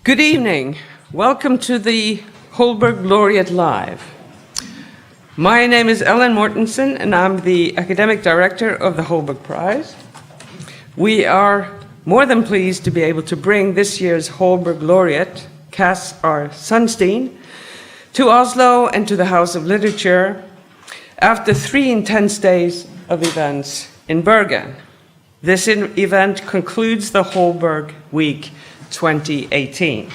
Good evening. Welcome to the Holberg Laureate Live. My name is Ellen Mortensen, and I'm the Academic Director of the Holberg Prize. We are more than pleased to be able to bring this year's Holberg Laureate, Cass Sunstein, to Oslo and to the House of Literature after 3 intense days of events in Bergen. This event concludes the Holberg Week 2018.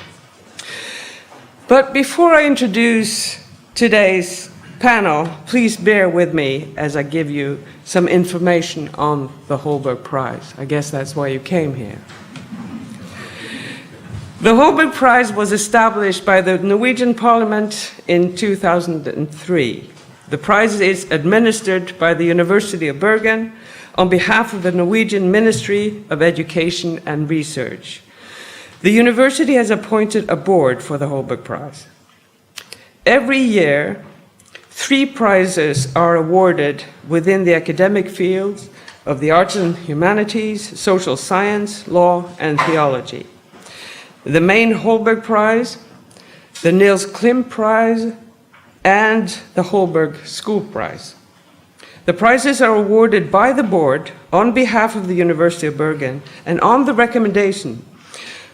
But before I introduce today's panel, please bear with me as I give you some information on the Holberg Prize. I guess that's why you came here. The Holberg Prize was established by the Norwegian Parliament in 2003. The prize is administered by the University of Bergen on behalf of the Norwegian Ministry of Education and Research. The university has appointed a board for the Holberg Prize. Every year, 3 prizes are awarded within the academic fields of the arts and humanities, social science, law, and theology. The main Holberg Prize, the Niels Klim Prize, and the Holberg School Prize. The prizes are awarded by the board on behalf of the University of Bergen and on the recommendation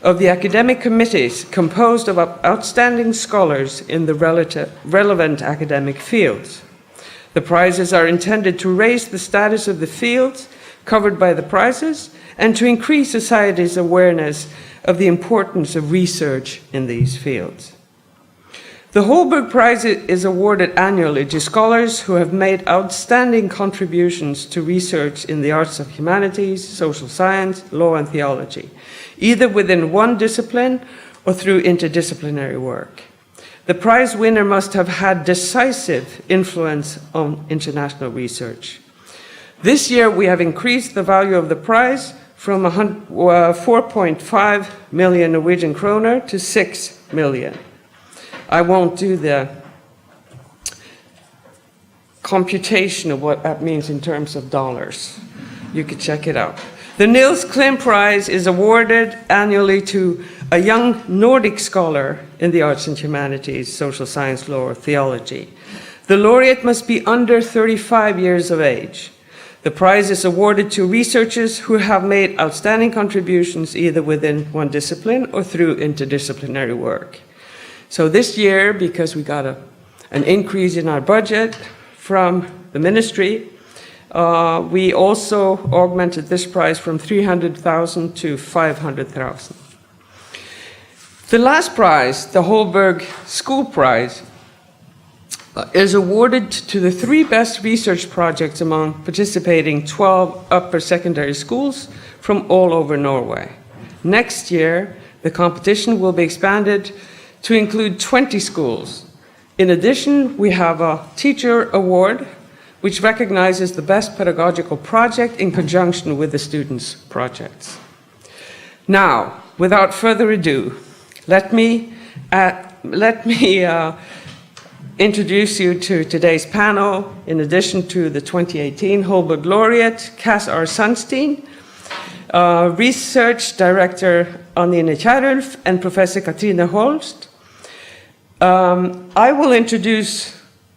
of the academic committees composed of outstanding scholars in the relevant academic fields. The prizes are intended to raise the status of the fields covered by the prizes and to increase society's awareness of the importance of research in these fields. The Holberg Prize is awarded annually to scholars who have made outstanding contributions to research in the arts of humanities, social science, law, and theology, either within one discipline or through interdisciplinary work. The prize winner must have had decisive influence on international research. This year, we have increased the value of the prize from 4.5 million Norwegian kroner to 6 million. I won't do the computation of what that means in terms of dollars. You could check it out. The Niels Klim Prize is awarded annually to a young Nordic scholar in the arts and humanities, social science, law, or theology. The laureate must be under 35 years of age. The prize is awarded to researchers who have made outstanding contributions either within one discipline or through interdisciplinary work. So this year, because we got an increase in our budget from the ministry, we also augmented this prize from 300,000 to 500,000. The last prize, the Holberg School Prize, is awarded to the 3 best research projects among participating 12 upper secondary schools from all over Norway. Next year, the competition will be expanded to include 20 schools. In addition, we have a teacher award, which recognizes the best pedagogical project in conjunction with the students' projects. Now, without further ado, let me introduce you to today's panel. In addition to the 2018 Holberg Laureate Cass Sunstein, Research Director Anine Kierulf, and Professor Cathrine Holst. I will introduce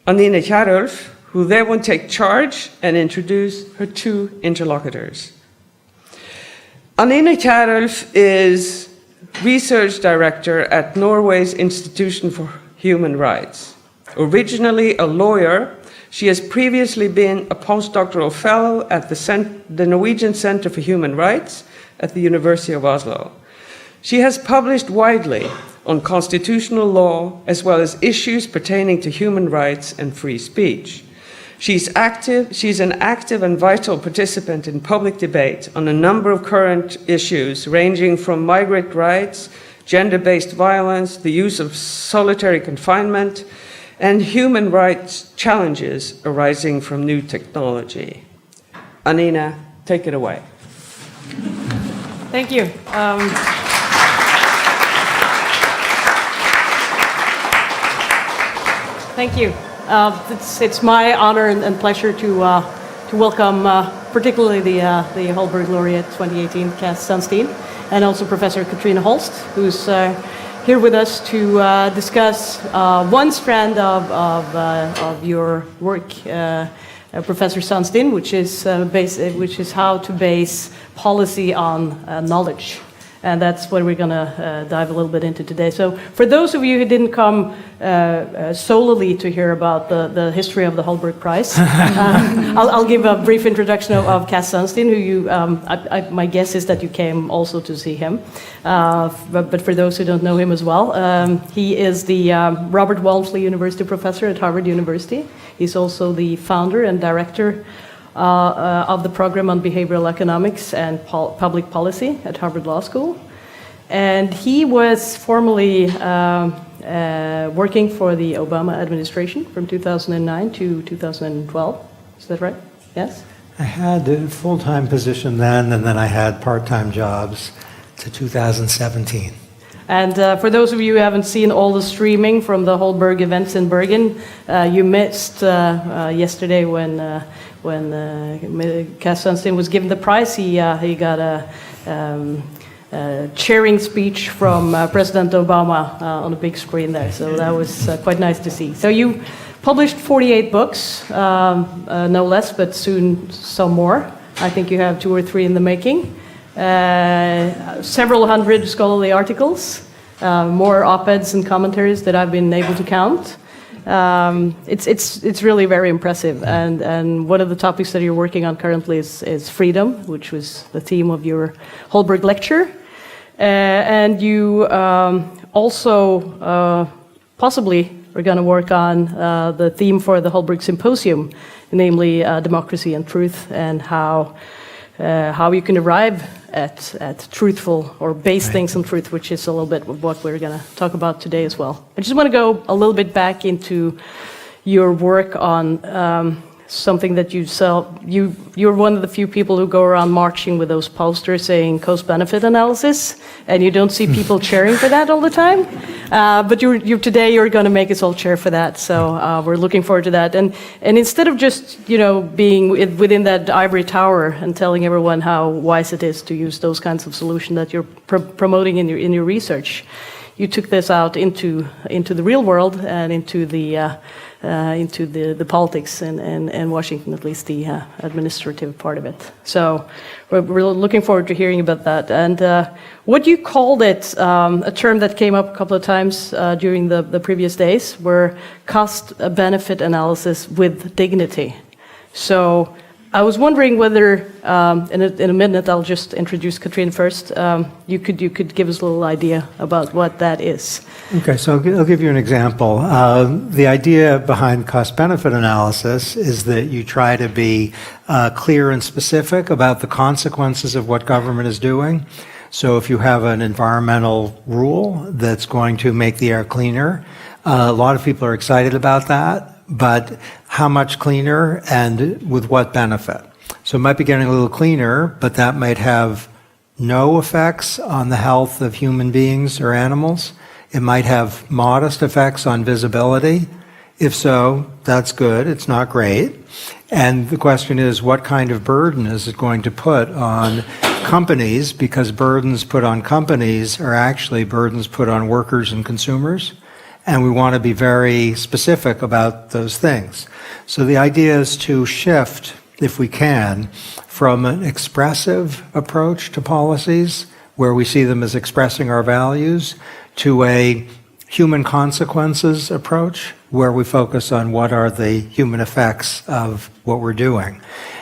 Anine Kierulf, who then will take charge and introduce her 2 interlocutors. Anine Kierulf is Research Director at Norway's Institution for Human Rights. Originally a lawyer, she has previously been a postdoctoral fellow at the Norwegian Center for Human Rights at the University of Oslo. She has published widely on constitutional law as well as issues pertaining to human rights and free speech. She's an active and vital participant in public debate on a number of current issues ranging from migrant rights, gender-based violence, the use of solitary confinement, and human rights challenges arising from new technology. Anine, take it away. Thank you. Thank you. It's my honor and pleasure to welcome particularly the Holberg Laureate 2018 Cass Sunstein and also Professor Cathrine Holst, who's here with us to discuss one strand of your work, Professor Sunstein, which is how to base policy on knowledge. And that's what we're going to dive a little bit into today. So for those of you who didn't come solely to hear about the history of the Holberg Prize, I'll give a brief introduction of Cass Sunstein, who you, my guess is that you came also to see him. But for those who don't know him as well, he is the Robert Walmsley University professor at Harvard University. He's also the founder and director of the program on behavioral economics and public policy at Harvard Law School. And he was formerly working for the Obama administration from 2009 to 2012. Is that right? Yes? I had a full-time position then, and then I had part-time jobs to 2017. And for those of you who haven't seen all the streaming from the Holberg events in Bergen, you missed yesterday when Cass Sunstein was given the prize. He got a cheering speech from President Obama on a big screen there. So that was quite nice to see. So you published 48 books, no less, but soon some more. I think you have 2 or 3 in the making. Several hundred scholarly articles, more op-eds and commentaries that I've been able to count. It's really very impressive, and one of the topics that you're working on currently is freedom, which was the theme of your Holberg lecture, and you also possibly are going to work on the theme for the Holberg Symposium, namely democracy and truth, and how you can arrive at truthful or base things on truth, which is a little bit of what we're going to talk about today as well. I just want to go a little bit back into your work on something that you sell. You're one of the few people who go around marching with those posters saying cost-benefit analysis, and you don't see people cheering for that all the time. But today you're going to make us all cheer for that, so we're looking forward to that. And instead of just being within that ivory tower and telling everyone how wise it is to use those kinds of solutions that you're promoting in your research, you took this out into the real world and into the politics and Washington, at least the administrative part of it. So we're looking forward to hearing about that. And what you called it, a term that came up a couple of times during the previous days, were cost-benefit analysis with dignity. So I was wondering whether, in a minute, I'll just introduce Cathrine first. You could give us a little idea about what that is. Okay, so I'll give you an example. The idea behind cost-benefit analysis is that you try to be clear and specific about the consequences of what government is doing. So if you have an environmental rule that's going to make the air cleaner, a lot of people are excited about that. But how much cleaner and with what benefit? So it might be getting a little cleaner, but that might have no effects on the health of human beings or animals. It might have modest effects on visibility. If so, that's good. It's not great. And the question is, what kind of burden is it going to put on companies? Because burdens put on companies are actually burdens put on workers and consumers. And we want to be very specific about those things. So the idea is to shift, if we can, from an expressive approach to policies, where we see them as expressing our values, to a human consequences approach, where we focus on what are the human effects of what we're doing.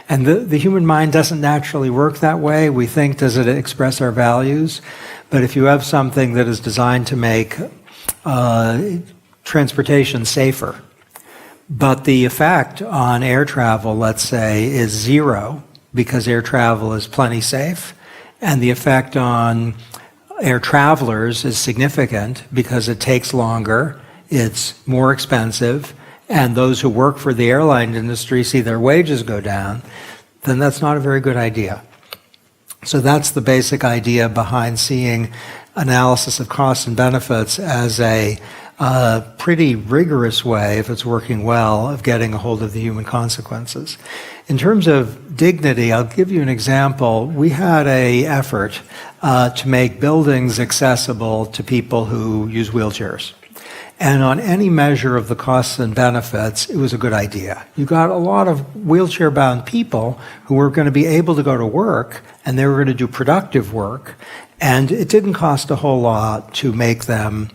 And the human mind doesn't naturally work that way. We think, does it express our values? But if you have something that is designed to make transportation safer, but the effect on air travel, let's say, is 0 because air travel is plenty safe, and the effect on air travelers is significant because it takes longer, it's more expensive, and those who work for the airline industry see their wages go down, then that's not a very good idea. So that's the basic idea behind seeing analysis of costs and benefits as a a pretty rigorous way, if it's working well, of getting a hold of the human consequences. In terms of dignity, I'll give you an example. We had an effort to make buildings accessible to people who use wheelchairs. And on any measure of the costs and benefits, it was a good idea. You got a lot of wheelchair-bound people who were going to be able to go to work, and they were going to do productive work, and it didn't cost a whole lot to make them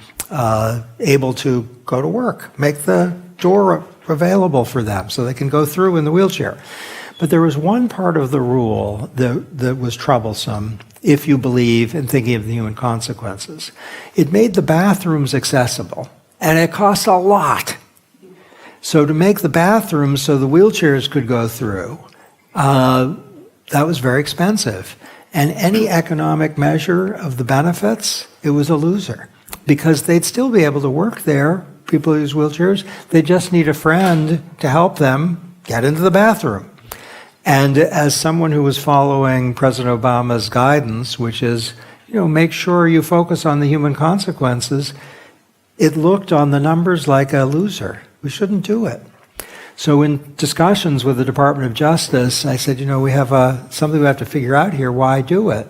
able to go to work, make the door available for them so they can go through in the wheelchair. But there was one part of the rule that was troublesome, if you believe in thinking of the human consequences. It made the bathrooms accessible. And it costs a lot. So to make the bathrooms so the wheelchairs could go through, that was very expensive. And any economic measure of the benefits, it was a loser. Because they'd still be able to work there, people who use wheelchairs, they just need a friend to help them get into the bathroom. And as someone who was following President Obama's guidance, which is, make sure you focus on the human consequences, it looked on the numbers like a loser. We shouldn't do it. So in discussions with the Department of Justice, I said, we have something we have to figure out here. Why do it?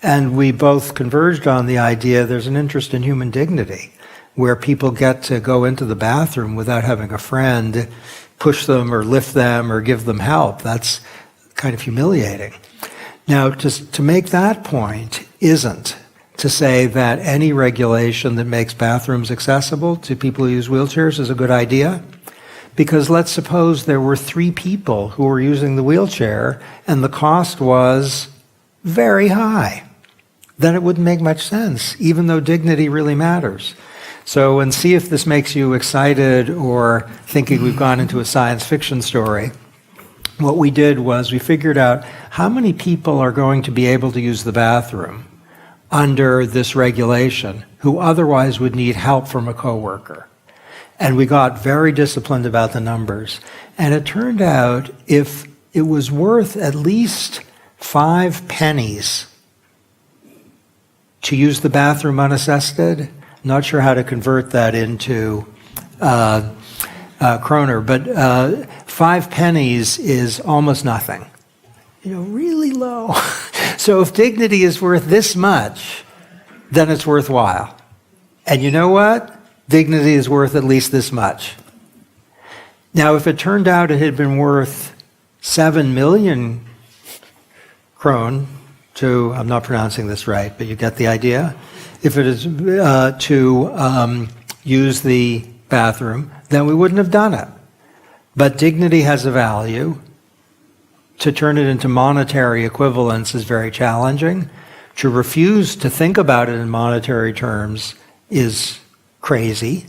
And we both converged on the idea there's an interest in human dignity, where people get to go into the bathroom without having a friend push them or lift them or give them help. That's kind of humiliating. Now, to make that point isn't to say that any regulation that makes bathrooms accessible to people who use wheelchairs is a good idea. Because let's suppose there were 3 people who were using the wheelchair and the cost was very high. Then it wouldn't make much sense, even though dignity really matters. So, and see if this makes you excited or thinking we've gone into a science fiction story. What we did was we figured out how many people are going to be able to use the bathroom under this regulation who otherwise would need help from a coworker. And we got very disciplined about the numbers. And it turned out if it was worth at least 5 pennies to use the bathroom unassisted, not sure how to convert that into kroner, but 5 pennies is almost nothing. Really low. So if dignity is worth this much, then it's worthwhile. And you know what? Dignity is worth at least this much. Now, if it turned out it had been worth 7 million krone to, I'm not pronouncing this right, but you get the idea. If it is to use the bathroom, then we wouldn't have done it. But dignity has a value. To turn it into monetary equivalence is very challenging. To refuse to think about it in monetary terms is crazy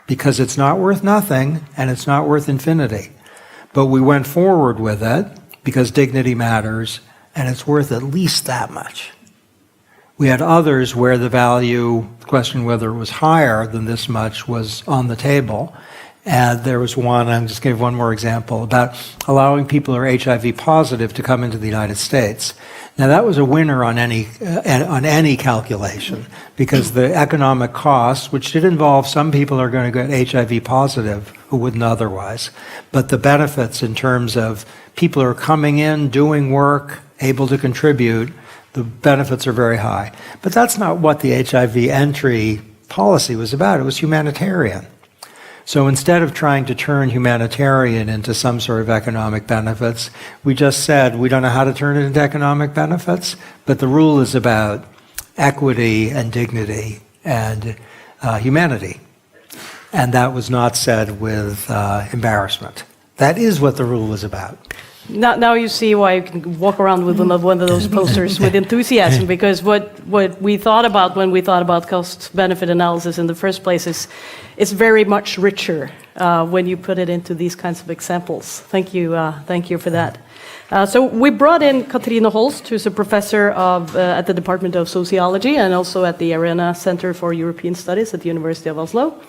because it's not worth nothing and it's not worth infinity. But we went forward with it because dignity matters and it's worth at least that much. We had others where the value, the question whether it was higher than this much, was on the table. And there was one, I'm just going to give one more example, about allowing people who are HIV positive to come into the United States. Now that was a winner on any calculation, because the economic costs, which did involve some people are going to get HIV positive who wouldn't otherwise, but the benefits in terms of people who are coming in, doing work, able to contribute, the benefits are very high. But that's not what the HIV entry policy was about. It was humanitarian. So instead of trying to turn humanitarian into some sort of economic benefits, we just said we don't know how to turn it into economic benefits, but the rule is about equity and dignity and humanity. And that was not said with embarrassment. That is what the rule was about. Now you see why you can walk around with one of those posters with enthusiasm, because what we thought about when we thought about cost-benefit analysis in the first place is it's very much richer when you put it into these kinds of examples. Thank you for that. So we brought in Cathrine Holst, who's a professor at the Department of Sociology and also at the Arena Center for European Studies at the University of Oslo,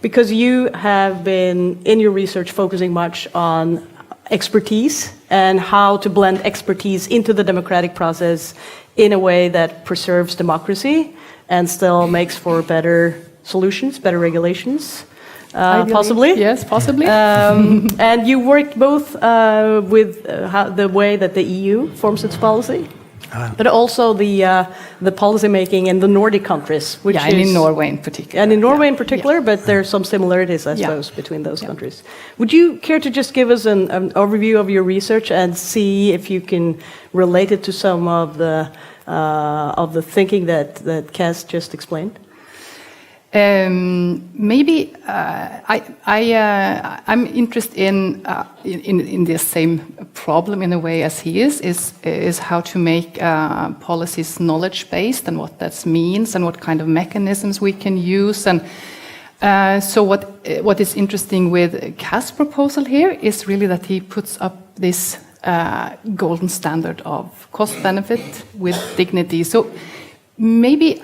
because you have been, in your research, focusing much on expertise and how to blend expertise into the democratic process in a way that preserves democracy and still makes for better solutions, better regulations, Ideally, possibly. Yes, possibly. And you work both with the way that the EU forms its policy, but also the policy making in the Nordic countries, which and in Norway in particular. And in Norway in particular, but there are some similarities, I suppose, between those countries. Would you care to just give us an overview of your research and see if you can relate it to some of the thinking that Cass just explained? Maybe I'm interested in the same problem in a way as he is how to make policies knowledge-based and what that means and what kind of mechanisms we can use. And so what is interesting with Cass' proposal here is really that he puts up this golden standard of cost-benefit with dignity. So maybe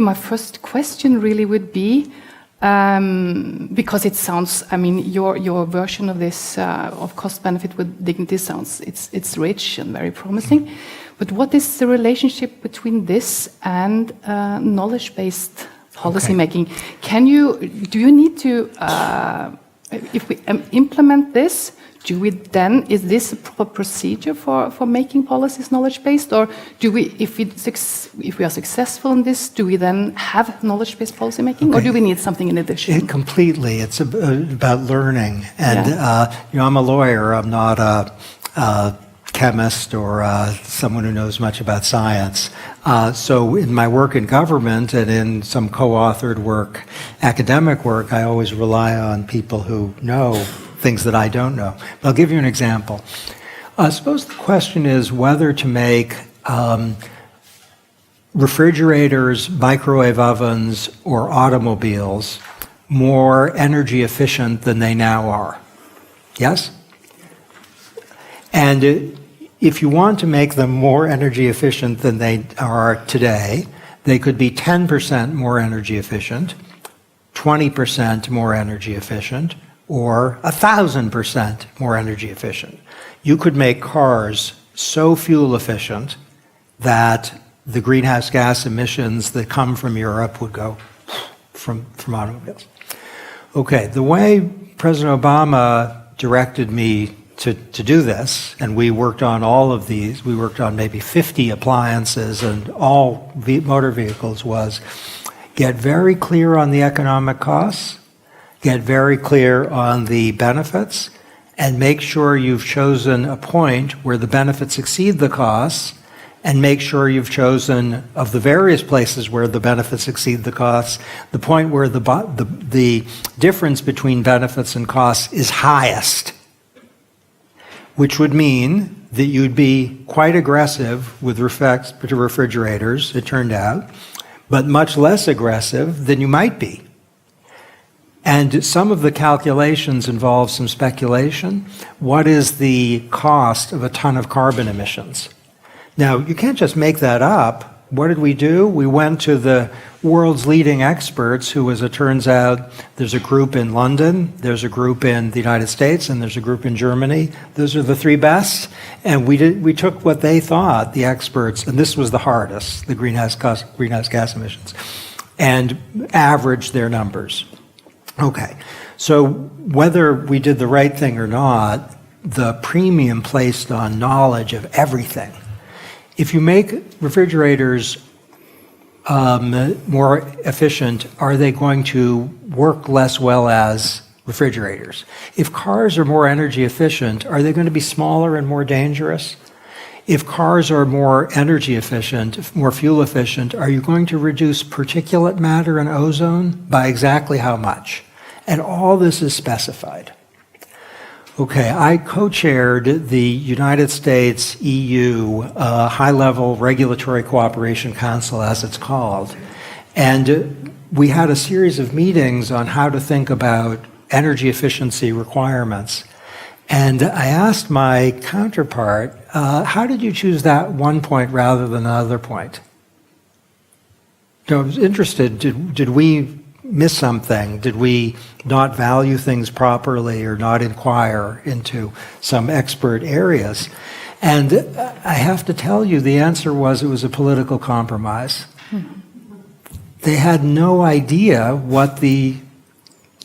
my first question really would be, because it sounds, I mean, your version of this of cost benefit with dignity sounds it's rich and very promising, but what is the relationship between this and knowledge-based policy making? Do you need to if we implement this? Is this a proper procedure for making policies knowledge-based, or do we, if we are successful in this, do we then have knowledge-based policy making, or do we need something in addition? Completely, it's about learning, and I'm a lawyer. I'm not a chemist or someone who knows much about science. So in my work in government and in some co-authored work, academic work, I always rely on people who know things that I don't know. But I'll give you an example. Suppose the question is whether to make refrigerators, microwave ovens, or automobiles more energy efficient than they now are. Yes? And if you want to make them more energy efficient than they are today, they could be 10% more energy efficient, 20% more energy efficient, or 1,000% more energy efficient. You could make cars so fuel efficient that the greenhouse gas emissions that come from Europe would go from automobiles. Okay, the way President Obama directed me to do this, and we worked on all of these, we worked on maybe 50 appliances and all motor vehicles, was get very clear on the economic costs, get very clear on the benefits, and make sure you've chosen a point where the benefits exceed the costs, and make sure you've chosen, of the various places where the benefits exceed the costs, the point where the difference between benefits and costs is highest, which would mean that you'd be quite aggressive with respect to refrigerators, it turned out, but much less aggressive than you might be. And some of the calculations involve some speculation. What is the cost of a ton of carbon emissions? Now, you can't just make that up. What did we do? We went to the world's leading experts who, as it turns out, there's a group in London, there's a group in the United States, and there's a group in Germany. Those are the three best. And we took what they thought, the experts, and this was the hardest, the greenhouse gas emissions, and averaged their numbers. Okay, so whether we did the right thing or not, the premium placed on knowledge of everything. If you make refrigerators more efficient, are they going to work less well as refrigerators? If cars are more energy efficient, are they going to be smaller and more dangerous? If cars are more energy efficient, more fuel efficient, are you going to reduce particulate matter and ozone by exactly how much? And all this is specified. Okay, I co-chaired the United States EU High-Level Regulatory Cooperation Council, as it's called. And we had a series of meetings on how to think about energy efficiency requirements. And I asked my counterpart, how did you choose that one point rather than another point? I was interested, did we miss something? Did we not value things properly or not inquire into some expert areas? And I have to tell you, the answer was it was a political compromise. they had no idea what the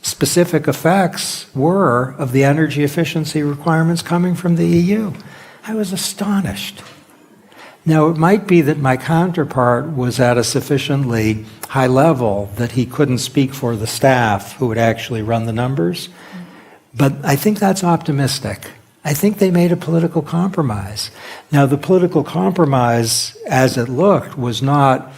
specific effects were of the energy efficiency requirements coming from the EU. I was astonished. Now, it might be that my counterpart was at a sufficiently high level that he couldn't speak for the staff who would actually run the numbers, but I think that's optimistic. I think they made a political compromise. Now, the political compromise, as it looked, was not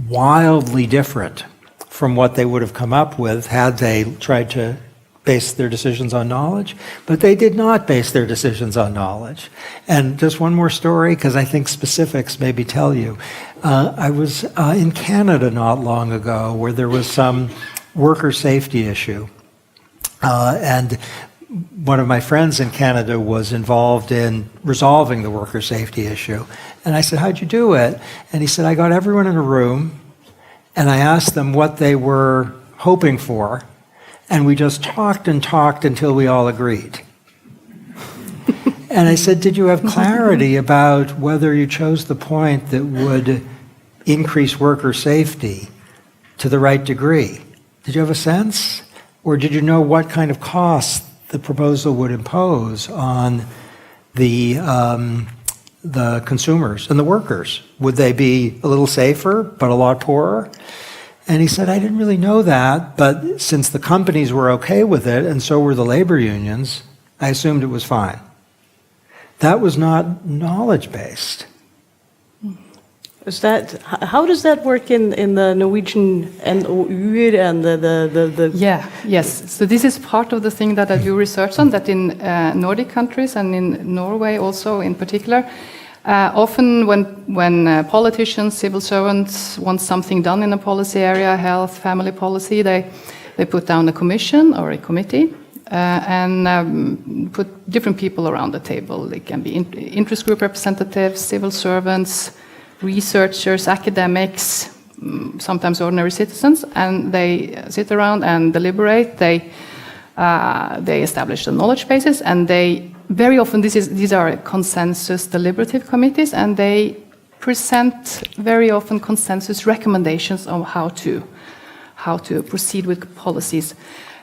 wildly different from what they would have come up with had they tried to base their decisions on knowledge, but they did not base their decisions on knowledge. And just one more story, because I think specifics maybe tell you. I was in Canada not long ago where there was some worker safety issue. And one of my friends in Canada was involved in resolving the worker safety issue. And I said, how'd you do it? And he said, I got everyone in a room and I asked them what they were hoping for. And we just talked and talked until we all agreed. And I said, did you have clarity about whether you chose the point that would increase worker safety to the right degree? Did you have a sense? Or did you know what kind of costs the proposal would impose on the consumers and the workers? Would they be a little safer, but a lot poorer? And he said, I didn't really know that, but since the companies were okay with it, and so were the labor unions, I assumed it was fine. That was not knowledge-based. How does that work in the Norwegian and the Yeah, yes. So this is part of the thing that I do research on, that in Nordic countries and in Norway also in particular, often when politicians, civil servants want something done in a policy area, health, family policy, they put down a commission or a committee and put different people around the table. They can be interest group representatives, civil servants, researchers, academics, sometimes ordinary citizens, and they sit around and deliberate. They establish the knowledge bases, and they very often these are consensus deliberative committees, and they present very often consensus recommendations on how to proceed with policies.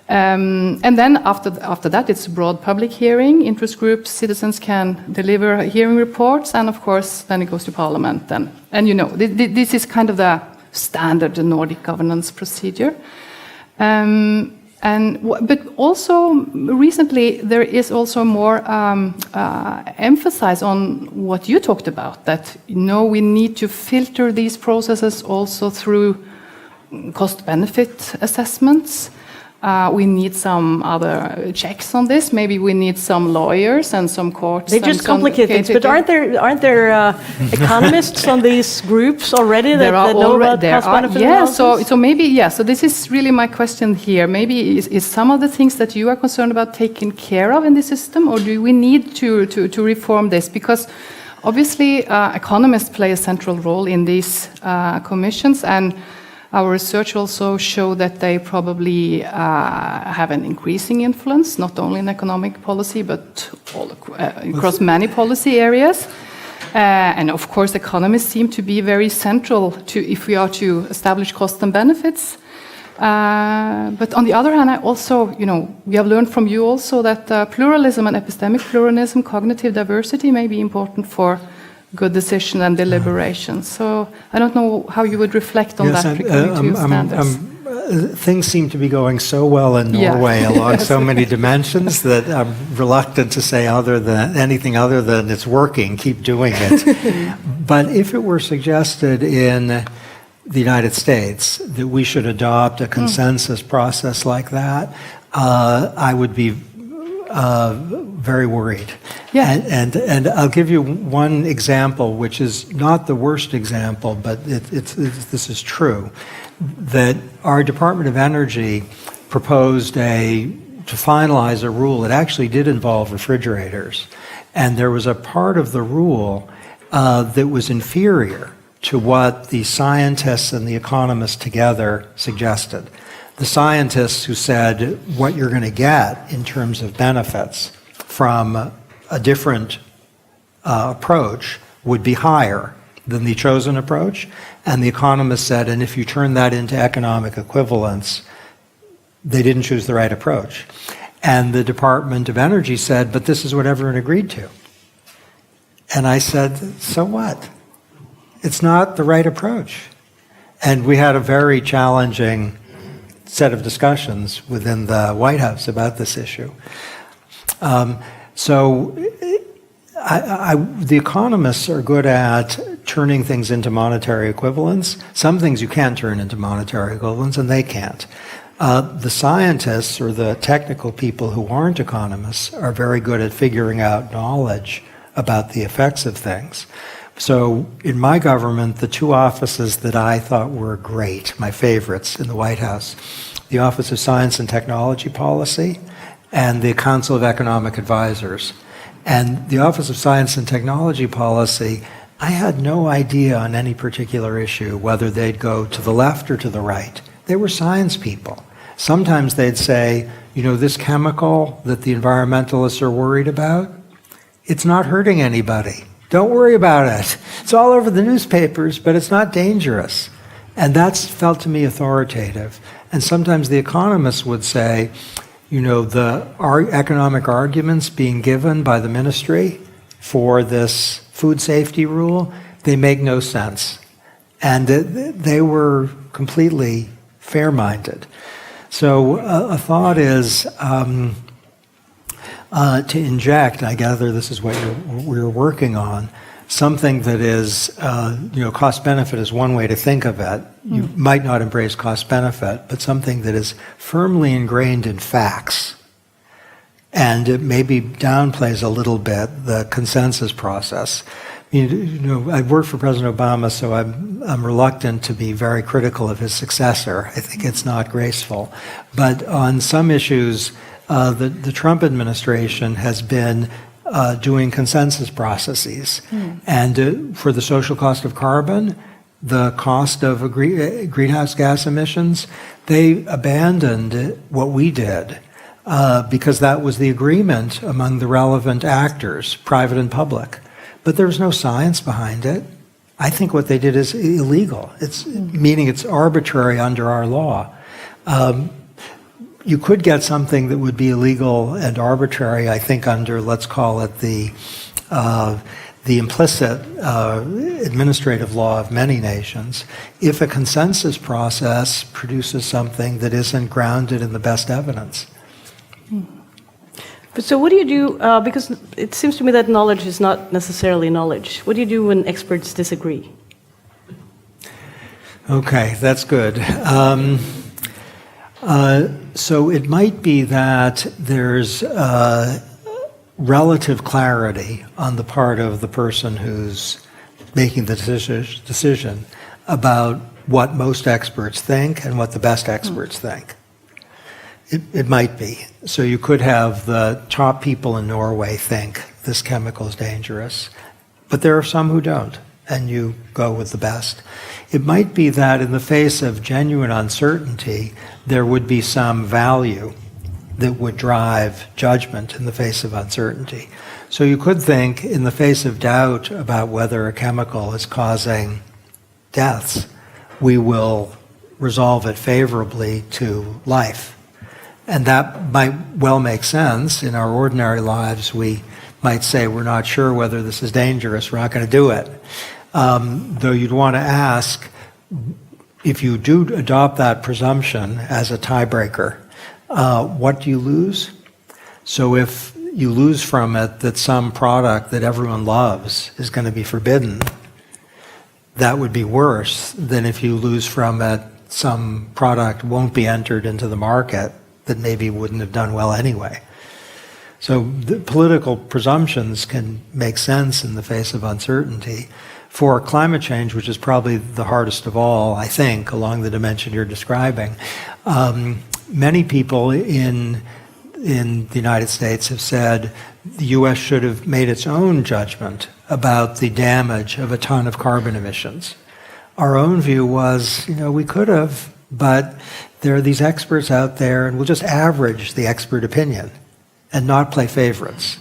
And then after that, it's a broad public hearing. Interest groups, citizens can deliver hearing reports, and of course, then it goes to Parliament. And you know, this is kind of the standard Nordic governance procedure. But also recently, there is also more emphasis on what you talked about. That we need to filter these processes also through cost-benefit assessments. We need some other checks on this. Maybe we need some lawyers and some courts. They just complicate things. But aren't there economists on these groups already that know about cost-benefit analysis? So maybe So this is really my question here. Maybe is some of the things that you are concerned about taken care of in the system, or do we need to reform this? Because obviously economists play a central role in these commissions, and our research also shows that they probably have an increasing influence, not only in economic policy, but all across many policy areas. And of course, economists seem to be very central to if we are to establish costs and benefits. But on the other hand, I also, we have learned from you also that pluralism and epistemic pluralism, cognitive diversity may be important for good decision and deliberation. So I don't know how you would reflect on that regarding standards. Things seem to be going so well in Norway along so many dimensions that I'm reluctant to say anything other than it's working, keep doing it. But if it were suggested in the United States that we should adopt a consensus process like that, I would be very worried. Yeah. And I'll give you one example, which is not the worst example, but this is true, that our Department of Energy proposed to finalize a rule. It actually did involve refrigerators. And there was a part of the rule that was inferior to what the scientists and the economists together suggested. The scientists who said what you're going to get in terms of benefits from a different approach would be higher than the chosen approach. And the economists said, and if you turn that into economic equivalence, they didn't choose the right approach. And the Department of Energy said, but this is what everyone agreed to. And I said, so what? It's not the right approach. And we had a very challenging set of discussions within the White House about this issue. The economists are good at turning things into monetary equivalents. Some things you can turn into monetary equivalents, and they can't. The scientists or the technical people who aren't economists are very good at figuring out knowledge about the effects of things. So in my government, the two offices that I thought were great, my favorites in the White House, the Office of Science and Technology Policy and the Council of Economic Advisors. And the Office of Science and Technology Policy, I had no idea on any particular issue whether they'd go to the left or to the right. They were science people. Sometimes they'd say, you know, this chemical that the environmentalists are worried about, it's not hurting anybody. Don't worry about it. It's all over the newspapers, but it's not dangerous. And that's felt to me authoritative. And sometimes the economists would say, you know, the economic arguments being given by the ministry for this food safety rule, they make no sense. And they were completely fair-minded. So a thought is to inject, I gather this is what we're working on, something that is, cost-benefit is one way to think of it. You might not embrace cost-benefit, but something that is firmly ingrained in facts. And it maybe downplays a little bit the consensus process. I've worked for President Obama, so I'm reluctant to be very critical of his successor. I think it's not graceful. But on some issues, the Trump administration has been doing consensus processes. And for the social cost of carbon, the cost of greenhouse gas emissions, they abandoned what we did because that was the agreement among the relevant actors, private and public. But there was no science behind it. I think what they did is illegal. Meaning it's arbitrary under our law. You could get something that would be illegal and arbitrary, I think, under, let's call it the implicit administrative law of many nations, if a consensus process produces something that isn't grounded in the best evidence. But so what do you do, because it seems to me that knowledge is not necessarily knowledge. What do you do when experts disagree? Okay, that's good. So it might be that there's relative clarity on the part of the person who's making the decision about what most experts think and what the best experts think. It might be. So you could have the top people in Norway think this chemical is dangerous, but there are some who don't, and you go with the best. It might be that in the face of genuine uncertainty, there would be some value that would drive judgment in the face of uncertainty. So you could think, in the face of doubt about whether a chemical is causing deaths, we will resolve it favorably to life. And that might well make sense. In our ordinary lives, we might say, we're not sure whether this is dangerous, we're not going to do it. Though you'd want to ask, if you do adopt that presumption as a tiebreaker, what do you lose? So if you lose from it that some product that everyone loves is going to be forbidden, that would be worse than if you lose from it some product won't be entered into the market that maybe wouldn't have done well anyway. So the political presumptions can make sense in the face of uncertainty. For climate change, which is probably the hardest of all, I think, along the dimension you're describing, many people in the United States have said the U.S. should have made its own judgment about the damage of a ton of carbon emissions. Our own view was, we could have, but there are these experts out there, and we'll just average the expert opinion and not play favorites.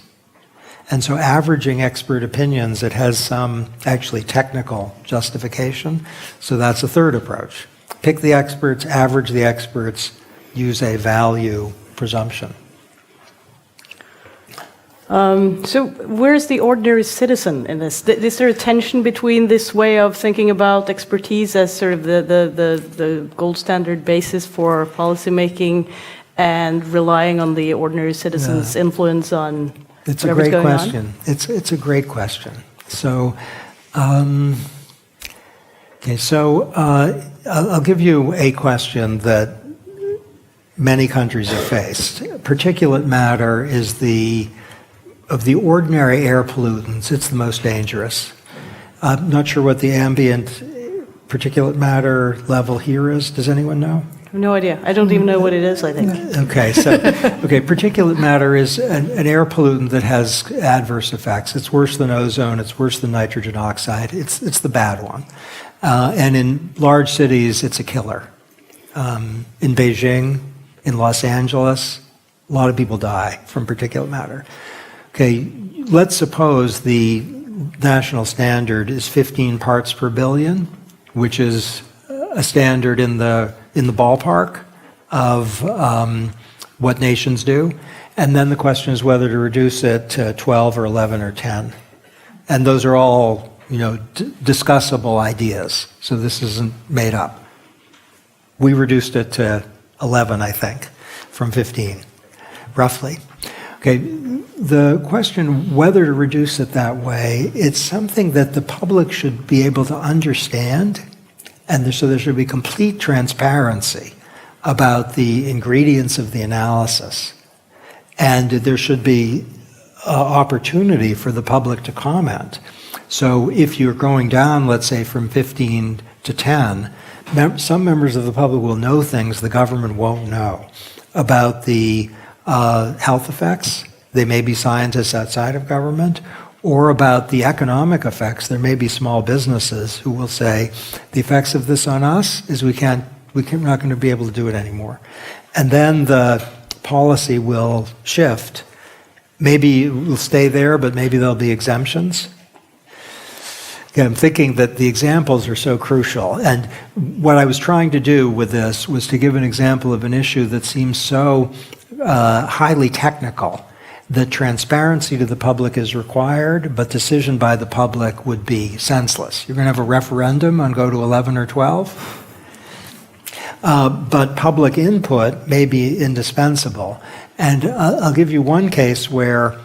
And so averaging expert opinions, it has some actually technical justification. So that's a third approach. Pick the experts, average the experts, use a value presumption. So where's the ordinary citizen in this? Is there a tension between this way of thinking about expertise as sort of the gold standard basis for policymaking and relying on the ordinary citizen's influence on It's a whatever's great going question. on? It's a great question. So, I'll give you a question that many countries have faced. Particulate matter is of the ordinary air pollutants, it's the most dangerous. I'm not sure what the ambient particulate matter level here is. Does anyone know? I have no idea. I don't even know what it is, I think. Okay, particulate matter is an air pollutant that has adverse effects. It's worse than ozone, it's worse than nitrogen oxide. It's the bad one. And in large cities, it's a killer. In Beijing, in Los Angeles, a lot of people die from particulate matter. Okay, let's suppose the national standard is 15 parts per billion, which is a standard in the ballpark of what nations do. And then the question is whether to reduce it to 12 or 11 or 10. And those are all, discussable ideas. So this isn't made up. We reduced it to 11, I think, from 15, roughly. Okay, the question whether to reduce it that way, it's something that the public should be able to understand, and so there should be complete transparency about the ingredients of the analysis. And there should be opportunity for the public to comment. So if you're going down, let's say, from 15 to 10, some members of the public will know things the government won't know about the health effects. They may be scientists outside of government, or about the economic effects. There may be small businesses who will say, the effects of this on us is we're not going to be able to do it anymore. And then the policy will shift. Maybe it will stay there, but maybe there'll be exemptions. Again, I'm thinking that the examples are so crucial. And what I was trying to do with this was to give an example of an issue that seems so highly technical that transparency to the public is required, but decision by the public would be senseless. You're going to have a referendum on go to 11 or 12, but public input may be indispensable. And I'll give you one case where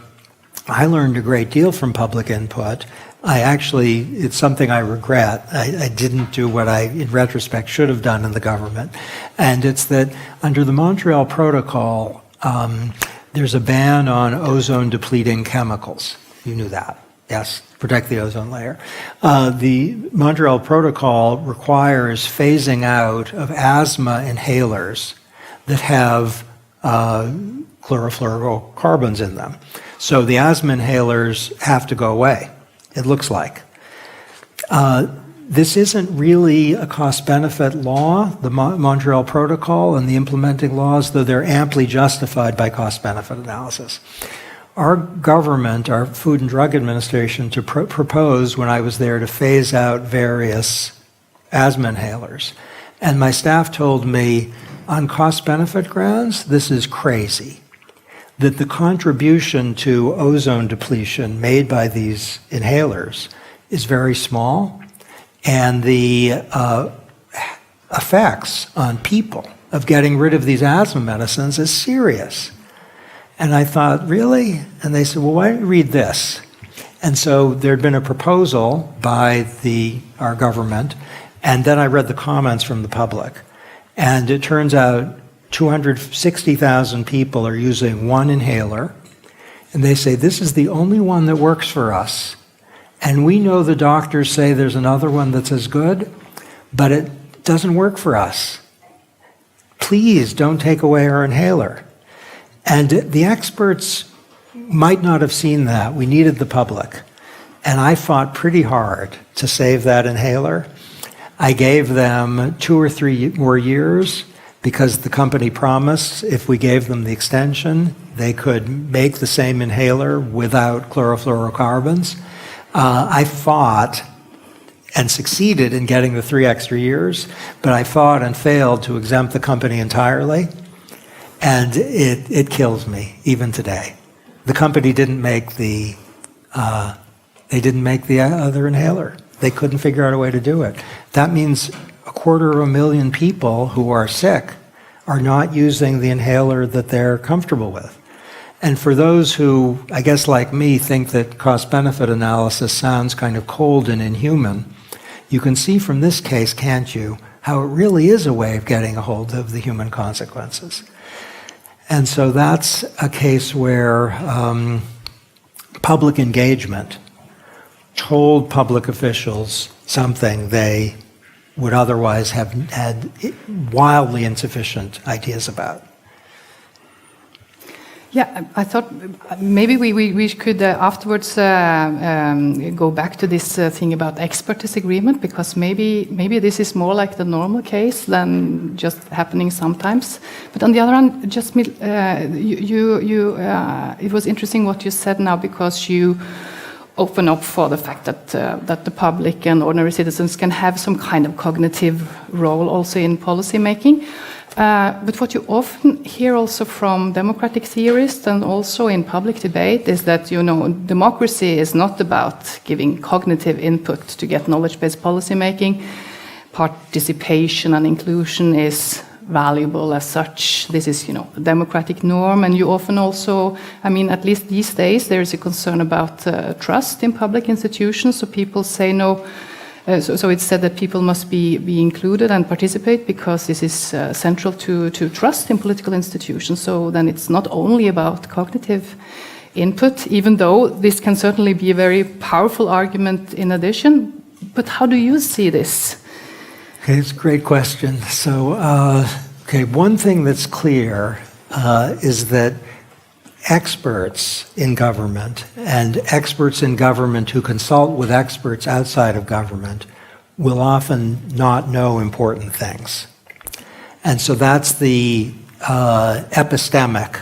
I learned a great deal from public input. It's something I regret. I didn't do what I, in retrospect, should have done in the government. And it's that under the Montreal Protocol, there's a ban on ozone-depleting chemicals. You knew that. Yes, protect the ozone layer. The Montreal Protocol requires phasing out of asthma inhalers that have chlorofluorocarbons in them. So the asthma inhalers have to go away, it looks like. This isn't really a cost-benefit law, the Montreal Protocol and the implementing laws, though they're amply justified by cost-benefit analysis. Our government, our Food and Drug Administration, proposed when I was there to phase out various asthma inhalers. And my staff told me, on cost-benefit grounds, this is crazy. That the contribution to ozone depletion made by these inhalers is very small, and the effects on people of getting rid of these asthma medicines is serious. And I thought, really? And they said, well, why don't you read this? And so there'd been a proposal by our government, and then I read the comments from the public. And it turns out 260,000 people are using one inhaler, and they say, this is the only one that works for us. And we know the doctors say there's another one that's as good, but it doesn't work for us. Please don't take away our inhaler. And the experts might not have seen that. We needed the public. And I fought pretty hard to save that inhaler. I gave them 2 or 3 more years. because the company promised if we gave them the extension, they could make the same inhaler without chlorofluorocarbons. I fought and succeeded in getting the 3 extra years, but I fought and failed to exempt the company entirely, and it kills me even today. The company didn't make the other inhaler. They couldn't figure out a way to do it. That means 250,000 people who are sick are not using the inhaler that they're comfortable with. And for those who, I guess like me, think that cost-benefit analysis sounds kind of cold and inhuman, you can see from this case, can't you, how it really is a way of getting a hold of the human consequences. And so that's a case where public engagement told public officials something they would otherwise have had wildly insufficient ideas about. Yeah, I thought maybe we could afterwards go back to this thing about expert disagreement, because maybe this is more like the normal case than just happening sometimes. But on the other hand, just it was interesting what you said now, because you open up for the fact that the public and ordinary citizens can have some kind of cognitive role also in policy making. But what you often hear also from democratic theorists and also in public debate is that, democracy is not about giving cognitive input to get knowledge-based policy making. Participation and inclusion is valuable as such. This is, the democratic norm. And you often also, at least these days, there is a concern about trust in public institutions. So people say no. So it's said that people must be included and participate because this is central to trust in political institutions. So then it's not only about cognitive input, even though this can certainly be a very powerful argument in addition. But how do you see this? Okay, it's a great question. So, one thing that's clear is that experts in government and experts in government who consult with experts outside of government will often not know important things. And so that's the epistemic,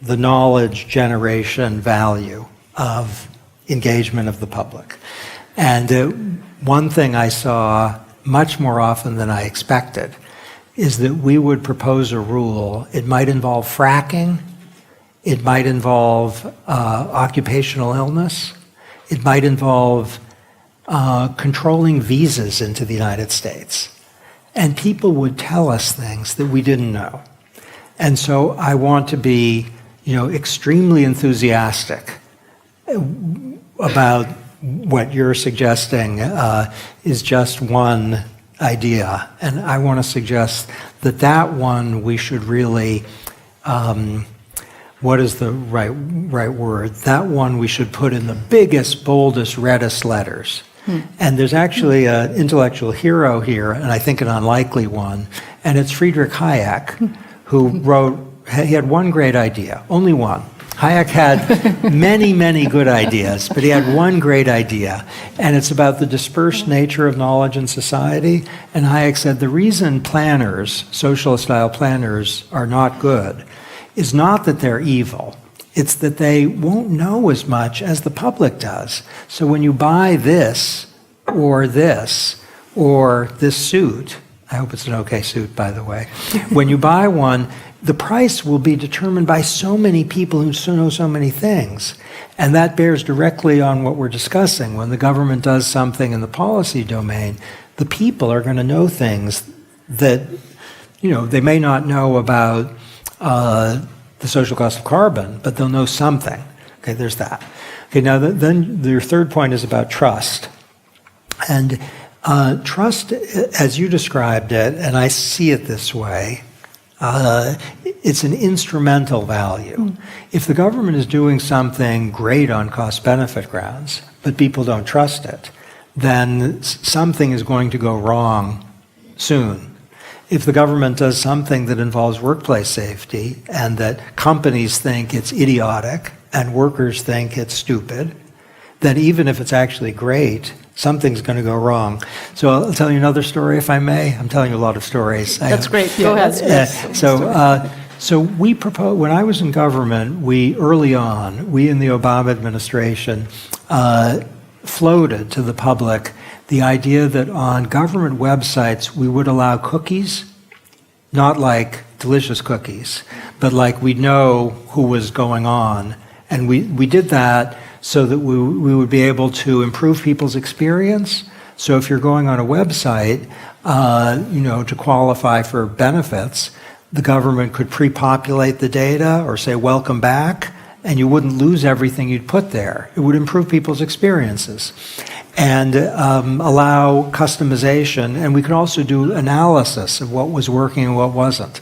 the knowledge generation value of engagement of the public. And one thing I saw much more often than I expected is that we would propose a rule. It might involve fracking. It might involve occupational illness. It might involve controlling visas into the United States. And people would tell us things that we didn't know. And so I want to be, extremely enthusiastic about what you're suggesting is just one idea. And I want to suggest that one we should really, what is the right word? That one we should put in the biggest, boldest, reddest letters. And there's actually an intellectual hero here, and I think an unlikely one, and it's Friedrich Hayek, who he had one great idea, only one. Hayek had many, many good ideas, but he had one great idea, and it's about the dispersed nature of knowledge in society. And Hayek said the reason planners, socialist-style planners, are not good is not that they're evil. It's that they won't know as much as the public does. So when you buy this or this suit, I hope it's an okay suit, by the way, when you buy one, the price will be determined by so many people who know so many things. And that bears directly on what we're discussing. When the government does something in the policy domain, the people are going to know things that, they may not know about the social cost of carbon, but they'll know something. Okay, there's that. Okay, now then your third point is about trust. And trust, as you described it, and I see it this way, it's an instrumental value. If the government is doing something great on cost-benefit grounds, but people don't trust it, then something is going to go wrong soon. If the government does something that involves workplace safety and that companies think it's idiotic and workers think it's stupid, then even if it's actually great, Something's going to go wrong. So I'll tell you another story, if I may. I'm telling you a lot of stories. That's great. Go ahead. So we proposed, when I was in government, we in the Obama administration, floated to the public the idea that on government websites we would allow cookies, not like delicious cookies, but like we know who was going on. And we did that so that we would be able to improve people's experience. So if you're going on a website, to qualify for benefits, the government could pre-populate the data or say, welcome back, and you wouldn't lose everything you'd put there. It would improve people's experiences and allow customization. And we could also do analysis of what was working and what wasn't.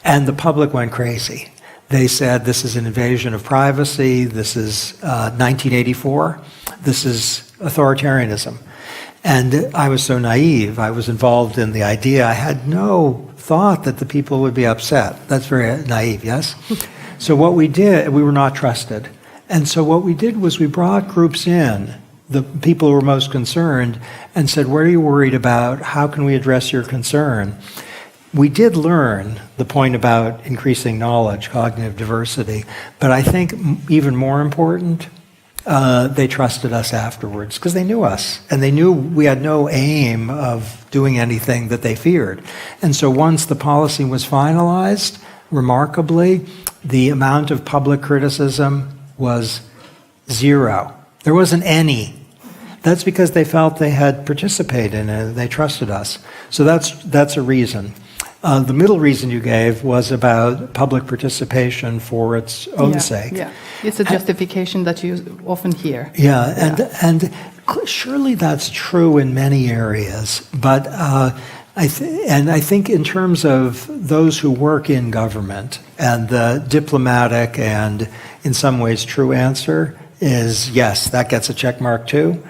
And the public went crazy. They said, this is an invasion of privacy. This is 1984. This is authoritarianism. And I was so naive. I was involved in the idea. I had no thought that the people would be upset. That's very naive, yes? So what we did, we were not trusted. And so what we did was we brought groups in, the people who were most concerned, and said, what are you worried about? How can we address your concern? We did learn the point about increasing knowledge, cognitive diversity, but I think even more important, they trusted us afterwards because they knew us and they knew we had no aim of doing anything that they feared. And so once the policy was finalized, remarkably, the amount of public criticism was zero. There wasn't any. That's because they felt they had participated in it. They trusted us. So that's a reason. The middle reason you gave was about public participation for its own sake. Yeah, it's a justification that you often hear. And surely that's true in many areas. But I think in terms of those who work in government, and the diplomatic and in some ways true answer is yes, that gets a check mark too.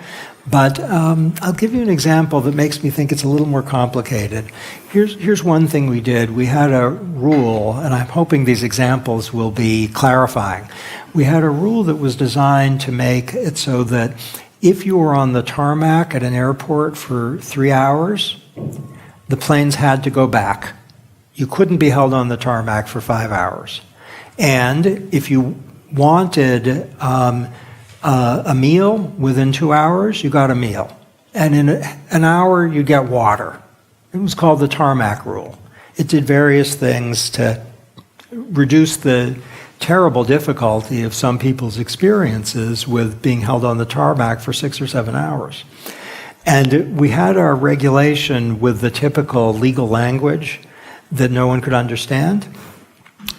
But I'll give you an example that makes me think it's a little more complicated. Here's one thing we did. We had a rule, and I'm hoping these examples will be clarifying. We had a rule that was designed to make it so that if you were on the tarmac at an airport for 3 hours, the planes had to go back. You couldn't be held on the tarmac for 5 hours. And if you wanted a meal within 2 hours, you got a meal. And in an hour, you get water. It was called the tarmac rule. It did various things to reduce the terrible difficulty of some people's experiences with being held on the tarmac for 6 or 7 hours. And we had our regulation with the typical legal language that no one could understand.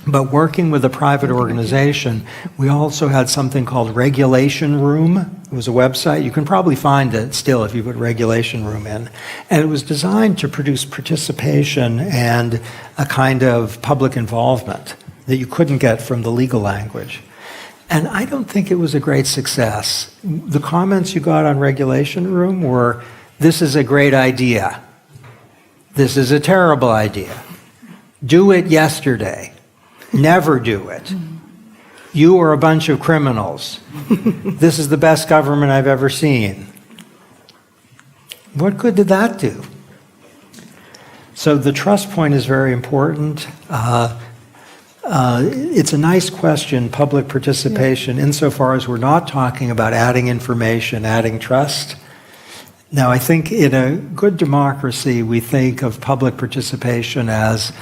But working with a private organization, we also had something called Regulation Room. It was a website. You can probably find it still if you put Regulation Room in. And it was designed to produce participation and a kind of public involvement that you couldn't get from the legal language. And I don't think it was a great success. The comments you got on Regulation Room were, this is a great idea. This is a terrible idea. Do it yesterday. Never do it. You are a bunch of criminals. This is the best government I've ever seen. What good did that do? So the trust point is very important. It's a nice question, public participation, insofar as we're not talking about adding information, adding trust. Now, I think in a good democracy, we think of public participation as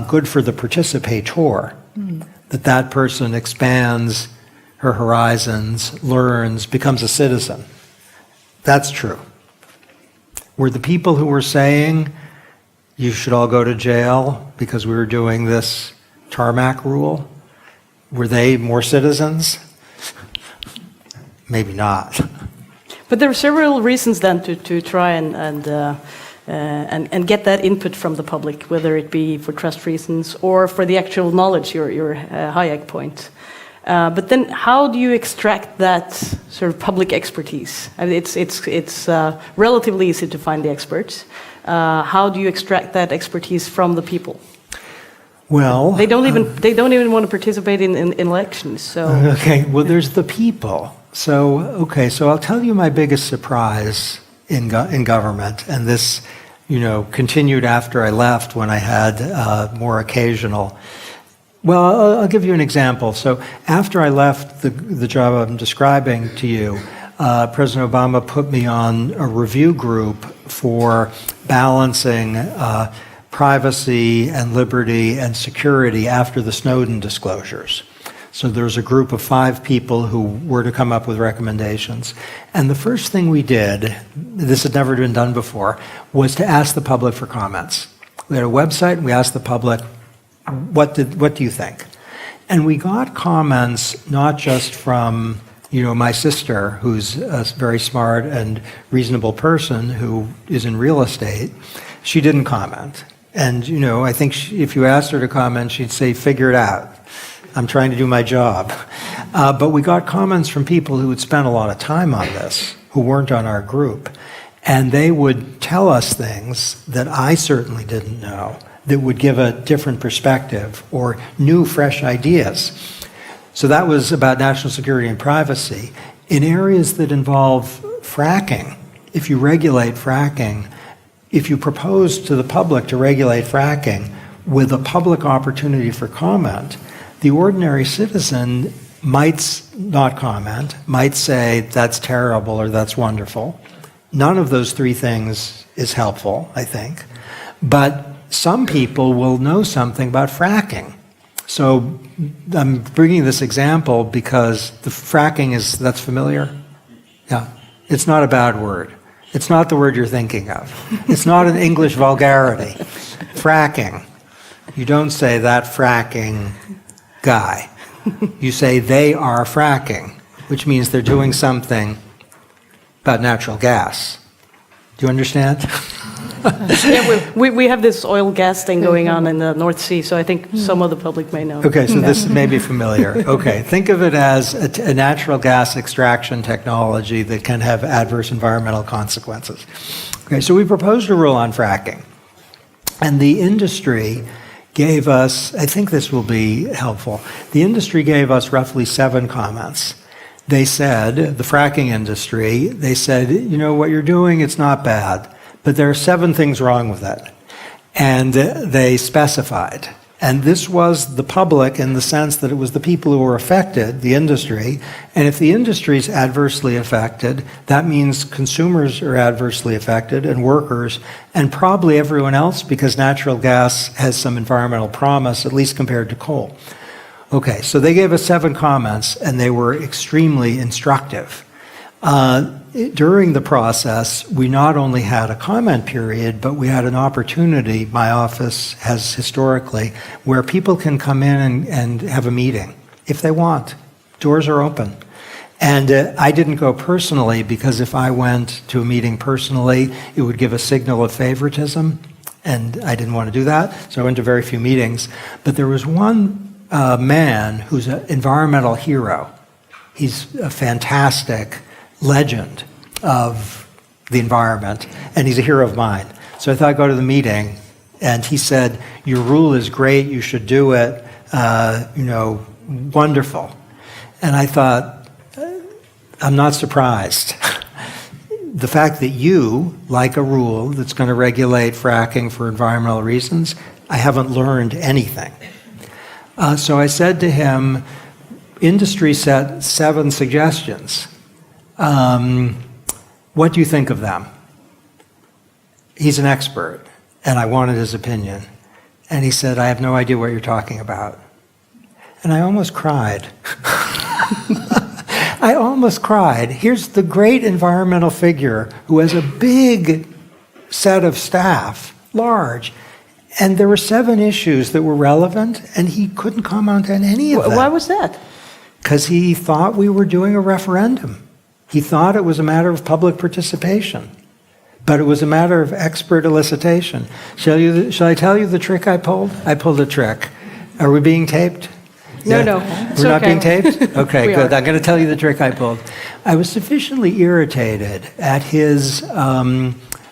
good for the participator, that person expands her horizons, learns, becomes a citizen. That's true. Were the people who were saying, you should all go to jail because we were doing this tarmac rule, were they more citizens? Maybe not. But there are several reasons then to try and get that input from the public, whether it be for trust reasons or for the actual knowledge, your Hayek point. But then, how do you extract that sort of public expertise? I mean, it's relatively easy to find the experts. How do you extract that expertise from the people? Well, they don't even want to participate in elections. So okay, well, there's the people. So I'll tell you my biggest surprise in government, and this, continued after I left when I had more occasional. Well, I'll give you an example. So after I left the job I'm describing to you, President Obama put me on a review group for balancing privacy and liberty and security after the Snowden disclosures. So there was a group of 5 people who were to come up with recommendations. And the first thing we did, this had never been done before, was to ask the public for comments. We had a website and we asked the public, what do you think? And we got comments not just from my sister, who's a very smart and reasonable person who is in real estate. She didn't comment. And, I think if you asked her to comment, she'd say, figure it out. I'm trying to do my job. But we got comments from people who had spent a lot of time on this, who weren't on our group. And they would tell us things that I certainly didn't know, that would give a different perspective or new, fresh ideas. So that was about national security and privacy. In areas that involve fracking, if you regulate fracking, if you propose to the public to regulate fracking with a public opportunity for comment, the ordinary citizen might not comment, might say that's terrible or that's wonderful. None of those 3 things is helpful, I think. But some people will know something about fracking. So I'm bringing this example because the fracking that's familiar? Yeah. It's not a bad word. It's not the word you're thinking of. It's not an English vulgarity. Fracking. You don't say that fracking guy. You say they are fracking, which means they're doing something about natural gas. Do you understand? Yeah, we have this oil gas thing going on in the North Sea, so I think some of the public may know. Okay, so this may be familiar. Okay, think of it as a natural gas extraction technology that can have adverse environmental consequences. Okay, so we proposed a rule on fracking, and the industry gave us, I think this will be helpful, the industry gave us roughly 7 comments. They said, the fracking industry, they said, what you're doing, it's not bad. But there are 7 things wrong with it. And they specified. And this was the public in the sense that it was the people who were affected, the industry. And if the industry is adversely affected, that means consumers are adversely affected and workers, and probably everyone else, because natural gas has some environmental promise, at least compared to coal. Okay, so they gave us 7 comments, and they were extremely instructive. During the process, we not only had a comment period, but we had an opportunity, my office has historically, where people can come in and have a meeting if they want. Doors are open. And I didn't go personally because if I went to a meeting personally, it would give a signal of favoritism, and I didn't want to do that, so I went to very few meetings. But there was one man who's an environmental hero. He's a fantastic legend of the environment, and he's a hero of mine. So I thought I'd go to the meeting, and he said, your rule is great, you should do it, wonderful. And I thought, I'm not surprised. The fact that you like a rule that's going to regulate fracking for environmental reasons, I haven't learned anything. So I said to him, industry set 7 suggestions. What do you think of them? He's an expert, and I wanted his opinion. And he said, I have no idea what you're talking about. And I almost cried. I almost cried. Here's the great environmental figure who has a big set of staff, large, and there were 7 issues that were relevant, and he couldn't comment on any of them. Why was that? Because he thought we were doing a referendum. He thought it was a matter of public participation, but it was a matter of expert elicitation. Shall I tell you the trick I pulled? I pulled a trick. Are we being taped? No. We're not being taped? Okay, We good. are. I'm going to tell you the trick I pulled. I was sufficiently irritated at his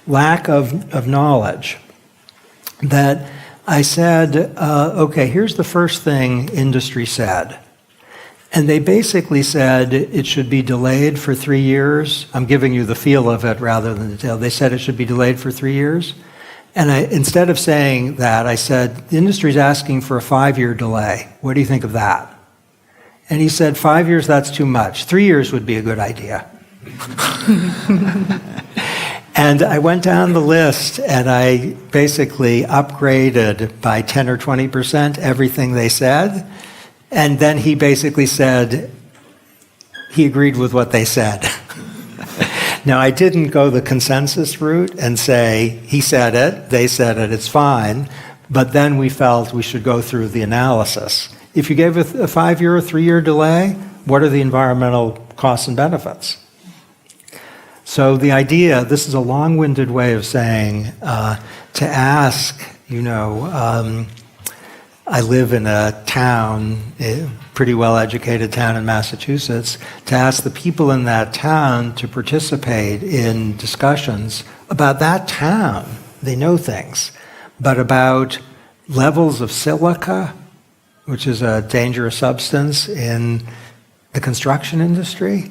lack of knowledge that I said, okay, here's the first thing industry said. And they basically said it should be delayed for 3 years. I'm giving you the feel of it rather than the detail. They said it should be delayed for 3 years. And instead of saying that, I said, the industry's asking for a 5-year delay. What do you think of that? And he said, 5 years, that's too much. 3 years would be a good idea. And I went down the list and I basically upgraded by 10 or 20% everything they said. And then he basically said he agreed with what they said. Now, I didn't go the consensus route and say, he said it, they said it, it's fine. But then we felt we should go through the analysis. If you gave a 5-year or 3-year delay, what are the environmental costs and benefits? So the idea, this is a long-winded way of saying, to ask, I live in a town, a pretty well-educated town in Massachusetts, to ask the people in that town to participate in discussions about that town. They know things, but about levels of silica, which is a dangerous substance in the construction industry.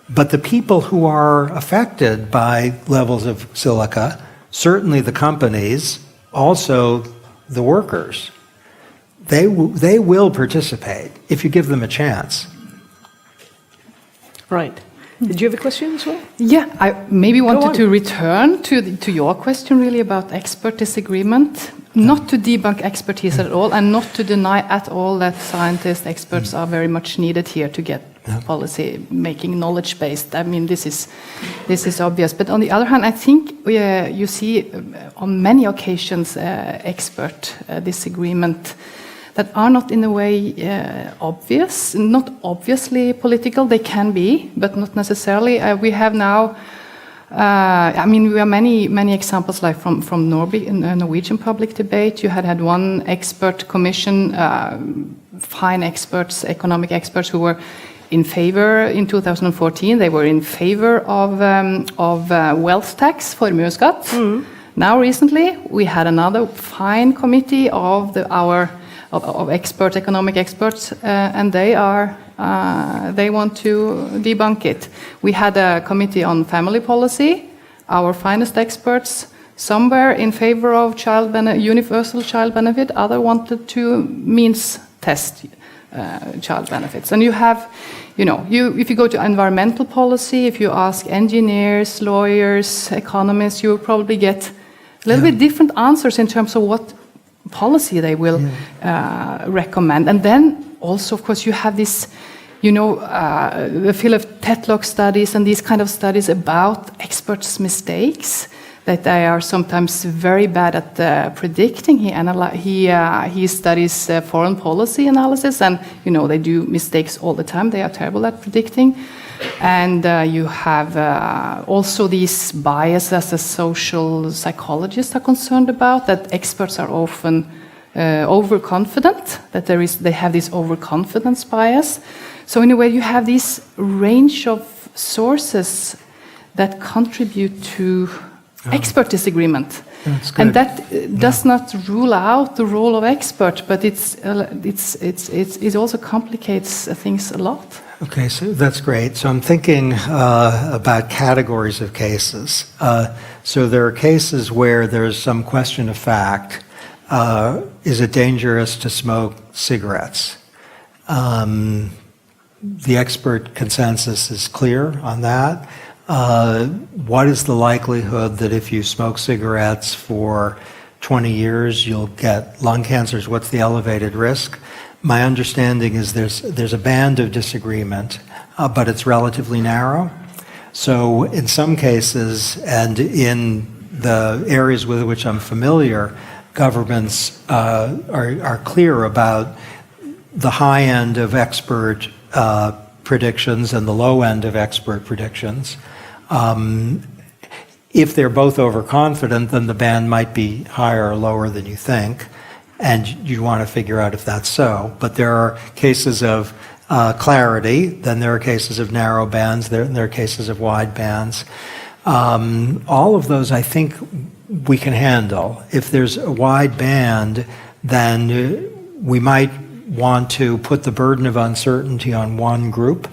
But the people who are affected by levels of silica, certainly the companies, also the workers, they will participate if you give them a chance. Right. Did you have a question as well? Yeah, I maybe wanted to return to your question really about expert disagreement. Not to debunk expertise at all, and not to deny at all that scientists, experts are very much needed here to get policy making knowledge-based. I mean, this is obvious. But on the other hand, I think you see on many occasions expert disagreement that are not in a way obvious, not obviously political. They can be, but not necessarily. We have now. I mean, we have many examples like from Norway in Norwegian public debate. You had one expert commission, fine experts, economic experts who were in favor in 2014. They were in favor of wealth tax, formueskatt. Mm. Now recently we had another fine committee of expert economic experts, and they want to debunk it. We had a committee on family policy. Our finest experts, somewhere in favor of universal child benefit, other wanted to means test child benefits. And you have, if you go to environmental policy, if you ask engineers, lawyers, economists, you will probably get a little bit different answers in terms of what policy they will recommend. And then also, of course, you have this, the field of Tetlock studies and these kind of studies about experts' mistakes, that they are sometimes very bad at predicting. He studies foreign policy analysis, and they do mistakes all the time. They are terrible at predicting. And you have also these biases as social psychologists are concerned about, that experts are often overconfident, that they have this overconfidence bias. So in a way, you have this range of sources that contribute to expert disagreement. And that does not rule out the role of expert, but it also complicates things a lot. Okay, so that's great. So I'm thinking about categories of cases. So there are cases where there's some question of fact. Is it dangerous to smoke cigarettes? The expert consensus is clear on that. What is the likelihood that if you smoke cigarettes for 20 years, you'll get lung cancers? What's the elevated risk? My understanding is there's a band of disagreement, but it's relatively narrow. So in some cases, and in the areas with which I'm familiar, governments are clear about the high end of expert predictions and the low end of expert predictions. If they're both overconfident, then the band might be higher or lower than you think, and you want to figure out if that's so. But there are cases of clarity, then there are cases of narrow bands, there are cases of wide bands. All of those, I think, we can handle. If there's a wide band, then we might want to put the burden of uncertainty on one group,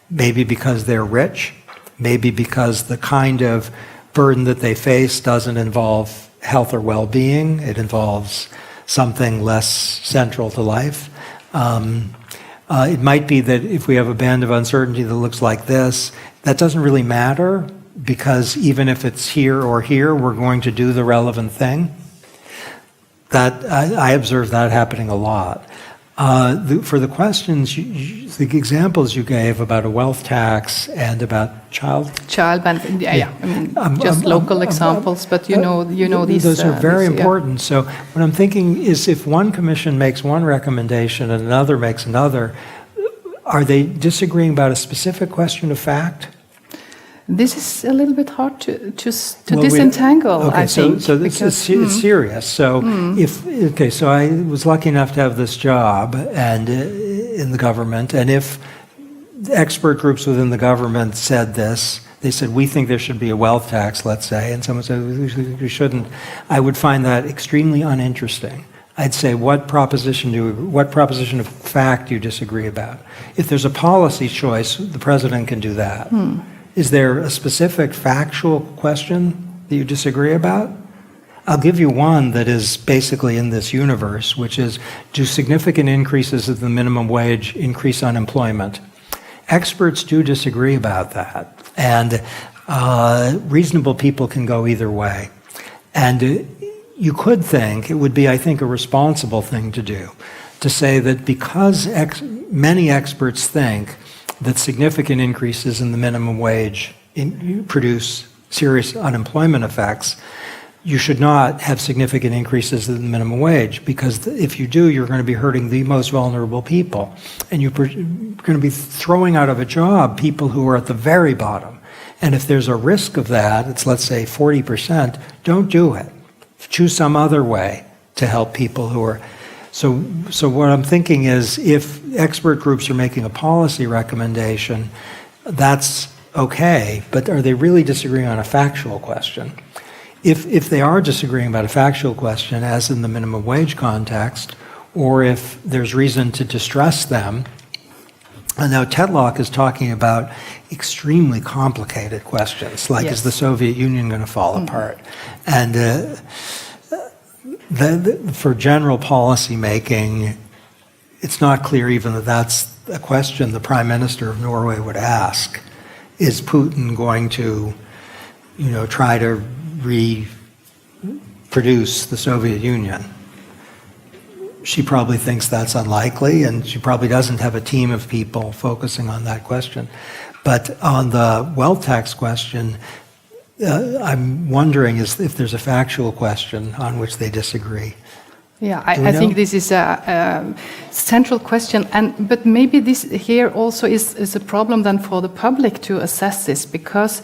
maybe because they're rich, maybe because the kind of burden that they face doesn't involve health or well-being, it involves something less central to life. It might be that if we have a band of uncertainty that looks like this, that doesn't really matter, because even if it's here or here, we're going to do the relevant thing. That I observe that happening a lot. For the questions, the examples you gave about a wealth tax and about child benefit, yeah. I mean, just local examples, but you know these. Those are very these, important. So what I'm thinking is, if one commission makes one recommendation and another makes another, are they disagreeing about a specific question of fact? This is a little bit hard to disentangle, okay, I think. So this is serious. So so I was lucky enough to have this job and in the government, and if expert groups within the government said this, they said, we think there should be a wealth tax, let's say, and someone said, we shouldn't, I would find that extremely uninteresting. I'd say, what proposition of fact do you disagree about? If there's a policy choice, the president can do that. Is there a specific factual question that you disagree about? I'll give you one that is basically in this universe, which is, do significant increases of the minimum wage increase unemployment? Experts do disagree about that, and reasonable people can go either way. And you could think, it would be, I think, a responsible thing to do, to say that because many experts think that significant increases in the minimum wage produce serious unemployment effects, you should not have significant increases in the minimum wage, because if you do, you're going to be hurting the most vulnerable people. And you're going to be throwing out of a job people who are at the very bottom. And if there's a risk of that, it's, let's say, 40%, don't do it. Choose some other way to help people who are... So what I'm thinking is, if expert groups are making a policy recommendation, that's okay, but are they really disagreeing on a factual question? If they are disagreeing about a factual question, as in the minimum wage context, or if there's reason to distress them, and now Tetlock is talking about extremely complicated questions, like, is the Soviet Union going to fall apart? And for general policy making, it's not clear even that that's a question the Prime Minister of Norway would ask. Is Putin going to, try to reproduce the Soviet Union? She probably thinks that's unlikely, and she probably doesn't have a team of people focusing on that question. But on the wealth tax question, I'm wondering if there's a factual question on which they disagree. Yeah, I think this is a central question, but maybe this here also is a problem then for the public to assess this, because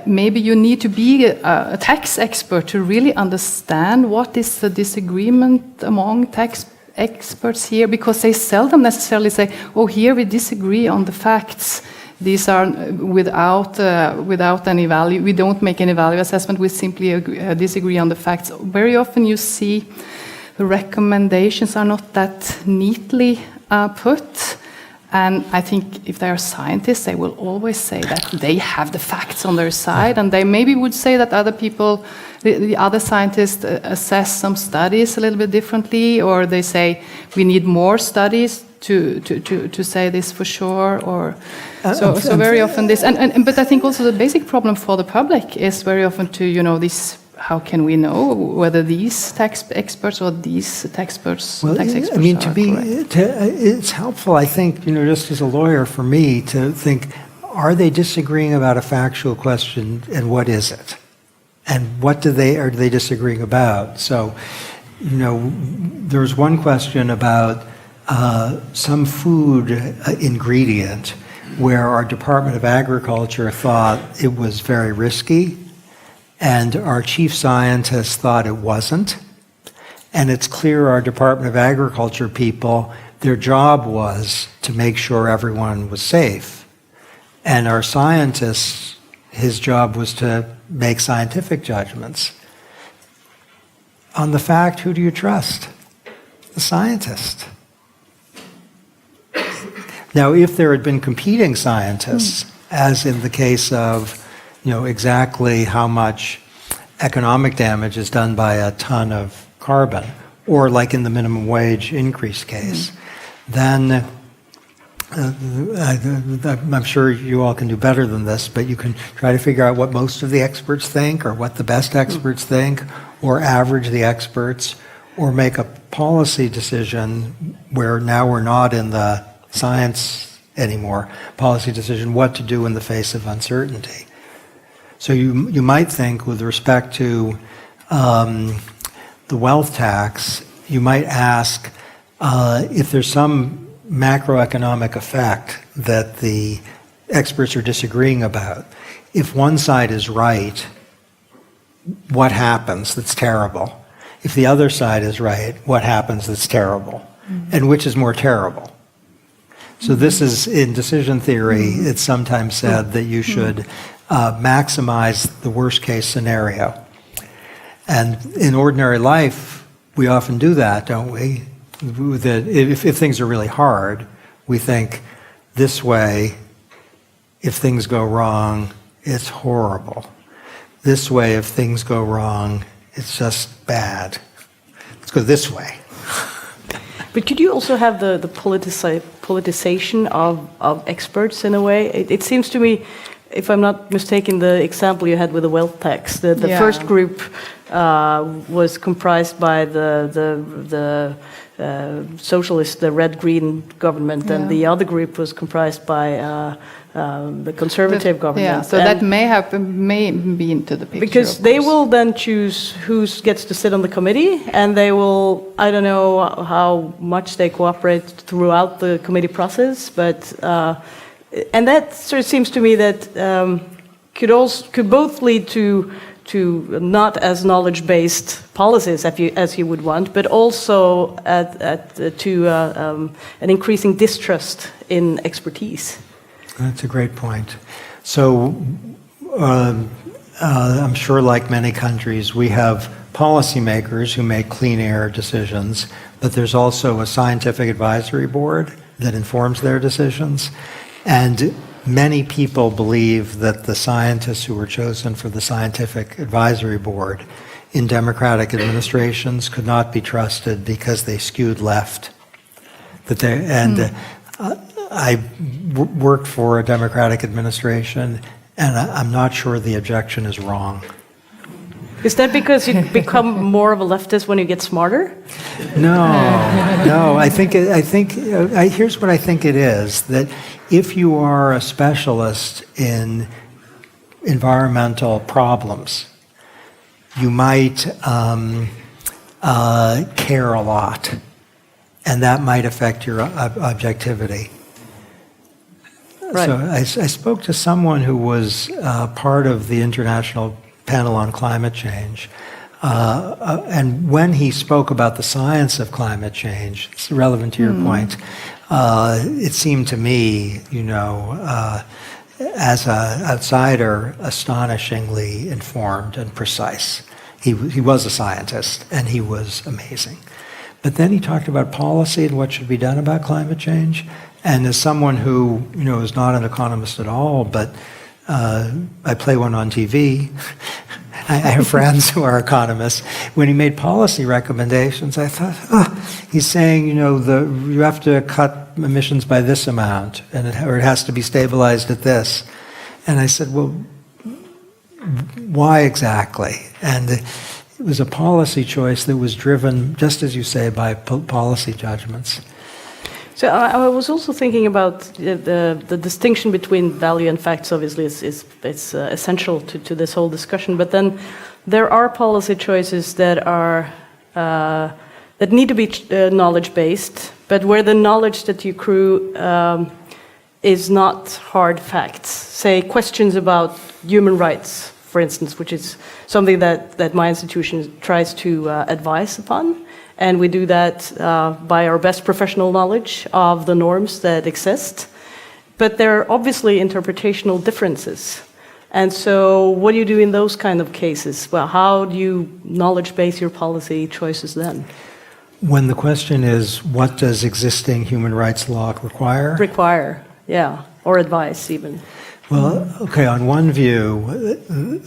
maybe you need to be a tax expert to really understand what is the disagreement among tax experts here, because they seldom necessarily say, oh, here we disagree on the facts. These are without any value. We don't make any value assessment. We simply disagree on the facts. Very often you see the recommendations are not that neatly put. And I think if they are scientists, they will always say that they have the facts on their side. And they maybe would say that other people, the other scientists assess some studies a little bit differently, or they say we need more studies to say this for sure, or so very often this, but I think also the basic problem for the public is very often to this. How can we know whether these tax experts or these tax experts? Well, tax experts I mean, it's helpful, I think, just as a lawyer, for me to think: are they disagreeing about a factual question, and what is it, and what are they disagreeing about? So, there's one question about some food ingredient where our Department of Agriculture thought it was very risky, and our chief scientist thought it wasn't. And it's clear our Department of Agriculture people, their job was to make sure everyone was safe. And our scientists, his job was to make scientific judgments. On the fact, who do you trust? The scientist. Now, if there had been competing scientists, as in the case of, exactly how much economic damage is done by a ton of carbon, or like in the minimum wage increase case, then I'm sure you all can do better than this, but you can try to figure out what most of the experts think, or what the best experts think, or average the experts, or make a policy decision where now we're not in the science anymore, policy decision, what to do in the face of uncertainty. So you might think, with respect to the wealth tax, you might ask if there's some macroeconomic effect that the experts are disagreeing about. If one side is right, what happens that's terrible? If the other side is right, what happens that's terrible? And which is more terrible? So this is, in decision theory, it's sometimes said that you should maximize the worst case scenario. And in ordinary life, we often do that, don't we? If things are really hard, we think this way, if things go wrong, it's horrible. This way, if things go wrong, it's just bad. Let's go this way. But could you also have the politicization of experts in a way? It seems to me, if I'm not mistaken, the example you had with the wealth tax, the first group was comprised by the socialist, the red-green government, and the other group was comprised by the conservative government. Yeah, so that may be into the picture. Because they will then choose who gets to sit on the committee, and they will, I don't know how much they cooperate throughout the committee process, but and that sort of seems to me that could both lead to not as knowledge-based policies as you would want, but also to an increasing distrust in expertise. That's a great point. So I'm sure, like many countries, we have policymakers who make clean air decisions, but there's also a scientific advisory board that informs their decisions. And many people believe that the scientists who were chosen for the scientific advisory board in democratic administrations could not be trusted because they skewed left. I worked for a democratic administration, and I'm not sure the objection is wrong. Is that because you become more of a leftist when you get smarter? No. Here's what I think it is, that if you are a specialist in environmental problems, you might care a lot, and that might affect your objectivity. Right. So I spoke to someone who was part of the International Panel on Climate Change, and when he spoke about the science of climate change, it's relevant to your point, it seemed to me, as an outsider, astonishingly informed and precise. He was a scientist, and he was amazing. But then he talked about policy and what should be done about climate change. And as someone who, is not an economist at all, but I play one on TV, I have friends who are economists. When he made policy recommendations, I thought, he's saying, you have to cut emissions by this amount, or it has to be stabilized at this. And I said, well, why exactly? And it was a policy choice that was driven, just as you say, by policy judgments. So I was also thinking about the distinction between value and facts. Obviously, it's essential to this whole discussion. But then there are policy choices that are that need to be knowledge-based, but where the knowledge that you accrue is not hard facts. Say questions about human rights, for instance, which is something that my institution tries to advise upon. And we do that by our best professional knowledge of the norms that exist. But there are obviously interpretational differences. And so what do you do in those kind of cases? Well, how do you knowledge-base your policy choices then? When the question is, what does existing human rights law require? Require, yeah, or advice even. Well, okay, on one view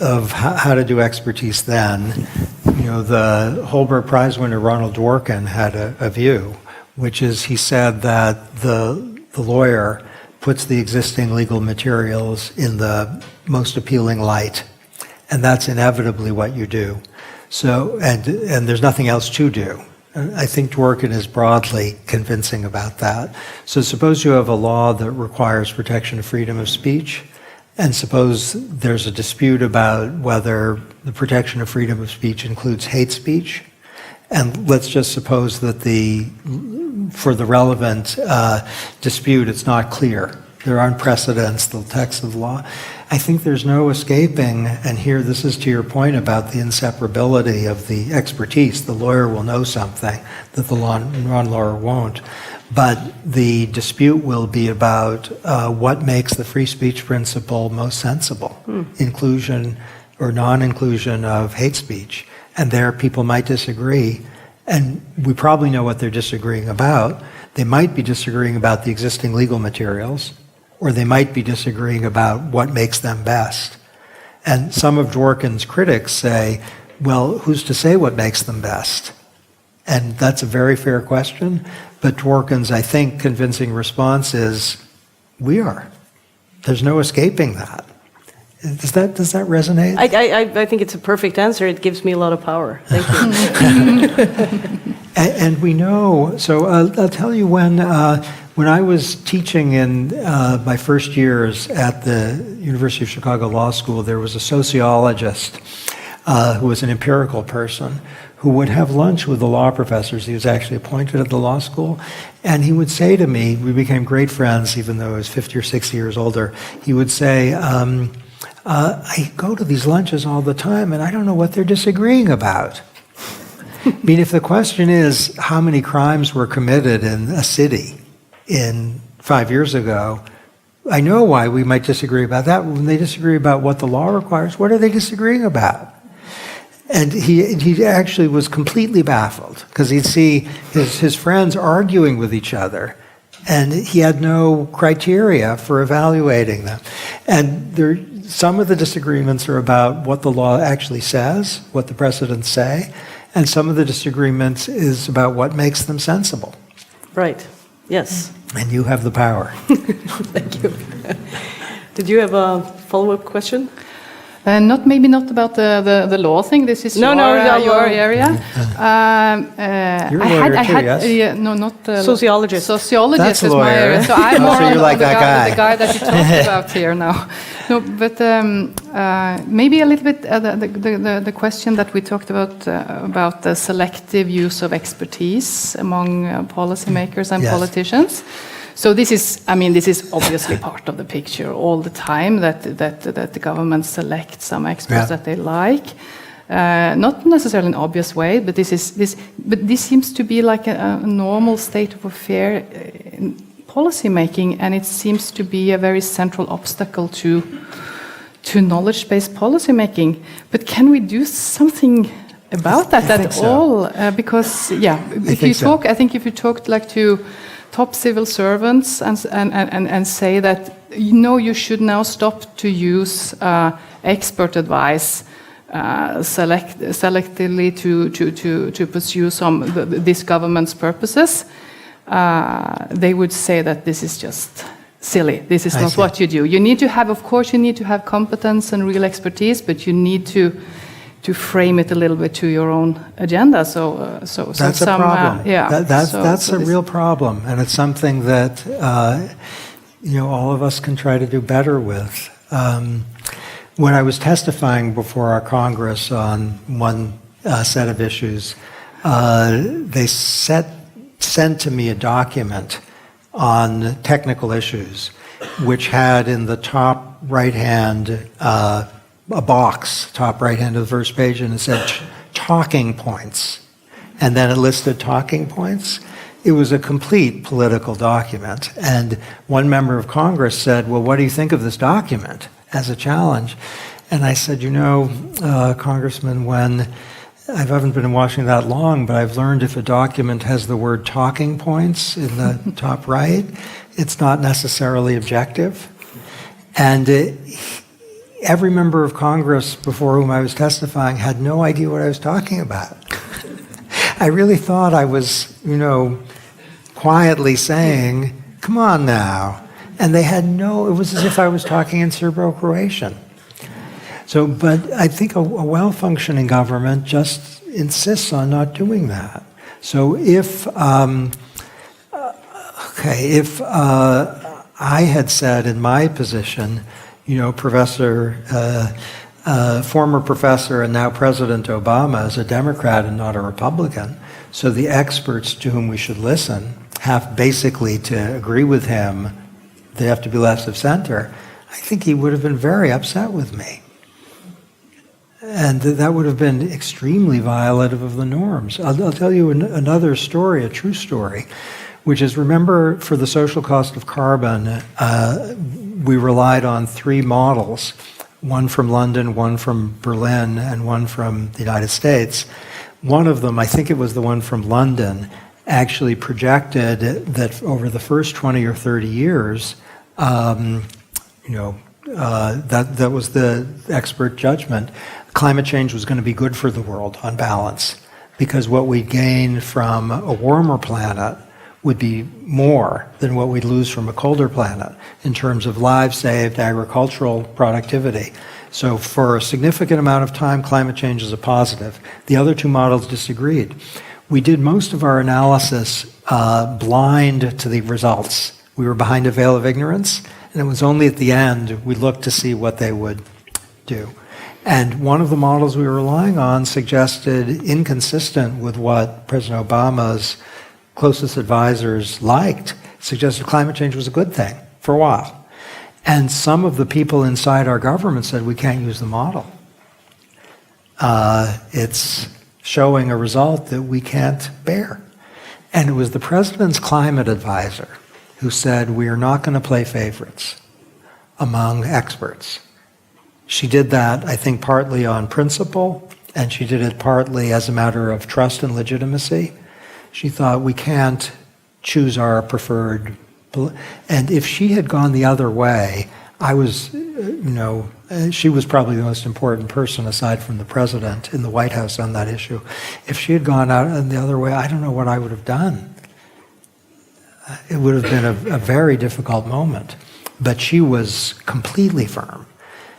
of how to do expertise then, the Holberg Prize winner Ronald Dworkin had a view, which is he said that the lawyer puts the existing legal materials in the most appealing light, and that's inevitably what you do. So, and there's nothing else to do. I think Dworkin is broadly convincing about that. So suppose you have a law that requires protection of freedom of speech, and suppose there's a dispute about whether the protection of freedom of speech includes hate speech. And let's just suppose that for the relevant dispute, it's not clear. There aren't precedents, the text of the law. I think there's no escaping, and here this is to your point about the inseparability of the expertise. The lawyer will know something that the non-lawyer won't. But the dispute will be about what makes the free speech principle most sensible, inclusion or non-inclusion of hate speech. And there people might disagree, and we probably know what they're disagreeing about. They might be disagreeing about the existing legal materials, or they might be disagreeing about what makes them best. And some of Dworkin's critics say, well, who's to say what makes them best? And that's a very fair question, but Dworkin's, I think, convincing response is, we are. There's no escaping that. Does that resonate? I think it's a perfect answer. It gives me a lot of power. Thank you. And we know, so I'll tell you when I was teaching in my first years at the University of Chicago Law School, there was a sociologist who was an empirical person who would have lunch with the law professors. He was actually appointed at the law school. And he would say to me, we became great friends, even though I was 50 or 60 years older. He would say, I go to these lunches all the time, and I don't know what they're disagreeing about. I mean, if the question is how many crimes were committed in a city in 5 years ago, I know why we might disagree about that. When they disagree about what the law requires, what are they disagreeing about? And he actually was completely baffled because he'd see his friends arguing with each other, and he had no criteria for evaluating them. And some of the disagreements are about what the law actually says, what the precedents say, and some of the disagreements is about what makes them sensible. Right. Yes. And you have the power. Thank you. Did you have a follow-up question? Maybe not about the law thing. This is your area. You're a lawyer too, yes? Not sociologist. Sociologist That's is lawyer. my area. So I'm more so you're like the that guy that you talked about here now. No, but maybe a little bit the question that we talked about the selective use of expertise among policymakers and politicians. So this is obviously part of the picture all the time that the government selects some experts that they like, not necessarily in an obvious way, but this seems to be like a normal state of affair in policy making, and it seems to be a very central obstacle to knowledge-based policy making. But can we do something about that at all? Because I think if you talk like to top civil servants and say that you should now stop to use expert advice selectively to pursue this government's purposes, they would say that this is just silly. This is not what you do. You need to have competence and real expertise, but you need to frame it a little bit to your own agenda. So that's a problem. That's a real problem, and it's something that all of us can try to do better with. When I was testifying before our Congress on one set of issues, they sent to me a document on technical issues, which had in the top right-hand a box, top right-hand of the first page, and it said talking points. And then it listed talking points. It was a complete political document. And one member of Congress said, well, what do you think of this document as a challenge? And I said, Congressman, when I haven't been watching that long, but I've learned if a document has the word talking points in the top right, it's not necessarily objective. And every member of Congress before whom I was testifying had no idea what I was talking about. I really thought I was, quietly saying, come on now. And they had it was as if I was talking in Serbo-Croatian. So, but I think a well-functioning government just insists on not doing that. So if I had said in my position, former professor and now President Obama is a Democrat and not a Republican, so the experts to whom we should listen have basically to agree with him. They have to be left of center. I think he would have been very upset with me. And that would have been extremely violative of the norms. I'll tell you another story, a true story, which is, remember, for the social cost of carbon, we relied on 3 models, one from London, one from Berlin, and one from the United States. One of them, I think it was the one from London, actually projected that over the first 20 or 30 years, that was the expert judgment, climate change was going to be good for the world on balance, because what we gain from a warmer planet would be more than what we'd lose from a colder planet in terms of lives saved, agricultural productivity. So for a significant amount of time, climate change is a positive. The other 2 models disagreed. We did most of our analysis blind to the results. We were behind a veil of ignorance, and it was only at the end we looked to see what they would do. And one of the models we were relying on suggested, inconsistent with what President Obama's closest advisors liked, suggested climate change was a good thing for a while. And some of the people inside our government said, we can't use the model. It's showing a result that we can't bear. And it was the president's climate advisor who said, we are not going to play favorites among experts. She did that, I think, partly on principle, and she did it partly as a matter of trust and legitimacy. She thought, we can't choose our preferred. And if she had gone the other way, she was probably the most important person aside from the president in the White House on that issue. If she had gone out the other way, I don't know what I would have done. It would have been a very difficult moment. But she was completely firm.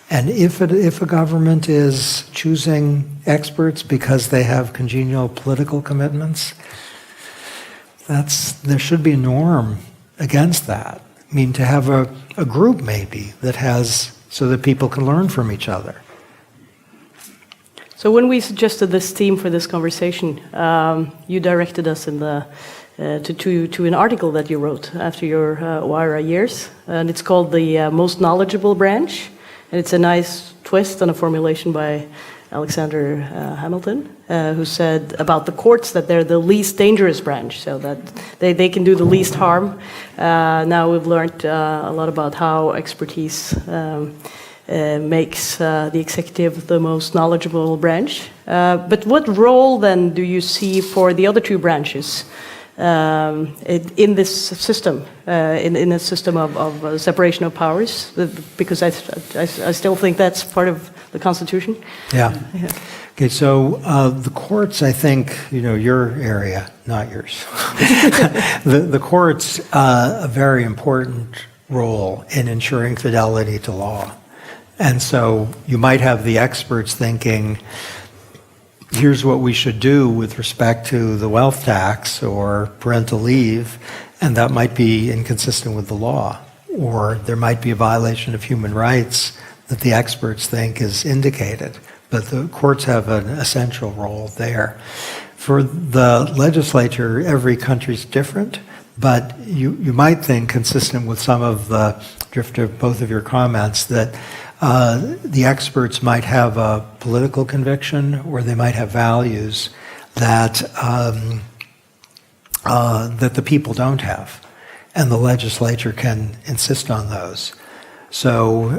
And if a government is choosing experts because they have congenial political commitments, there should be a norm against that. I mean, to have a group maybe that has, so that people can learn from each other. So when we suggested this theme for this conversation, you directed us in to an article that you wrote after your OIRA years, and it's called The Most Knowledgeable Branch, and it's a nice twist on a formulation by Alexander Hamilton, who said about the courts that they're the least dangerous branch, so that they can do the least harm. Now we've learned a lot about how expertise makes the executive the most knowledgeable branch. But what role then do you see for the other 2 branches in this system, in a system of separation of powers? Because I still think that's part of the Constitution. Yeah. Okay, so the courts, I think, your area, not yours. The courts, a very important role in ensuring fidelity to law. And so you might have the experts thinking, here's what we should do with respect to the wealth tax or parental leave, and that might be inconsistent with the law. Or there might be a violation of human rights that the experts think is indicated. But the courts have an essential role there. For the legislature, every country's different, but you might think, consistent with some of the drift of both of your comments, that the experts might have a political conviction or they might have values that that the people don't have, and the legislature can insist on those. So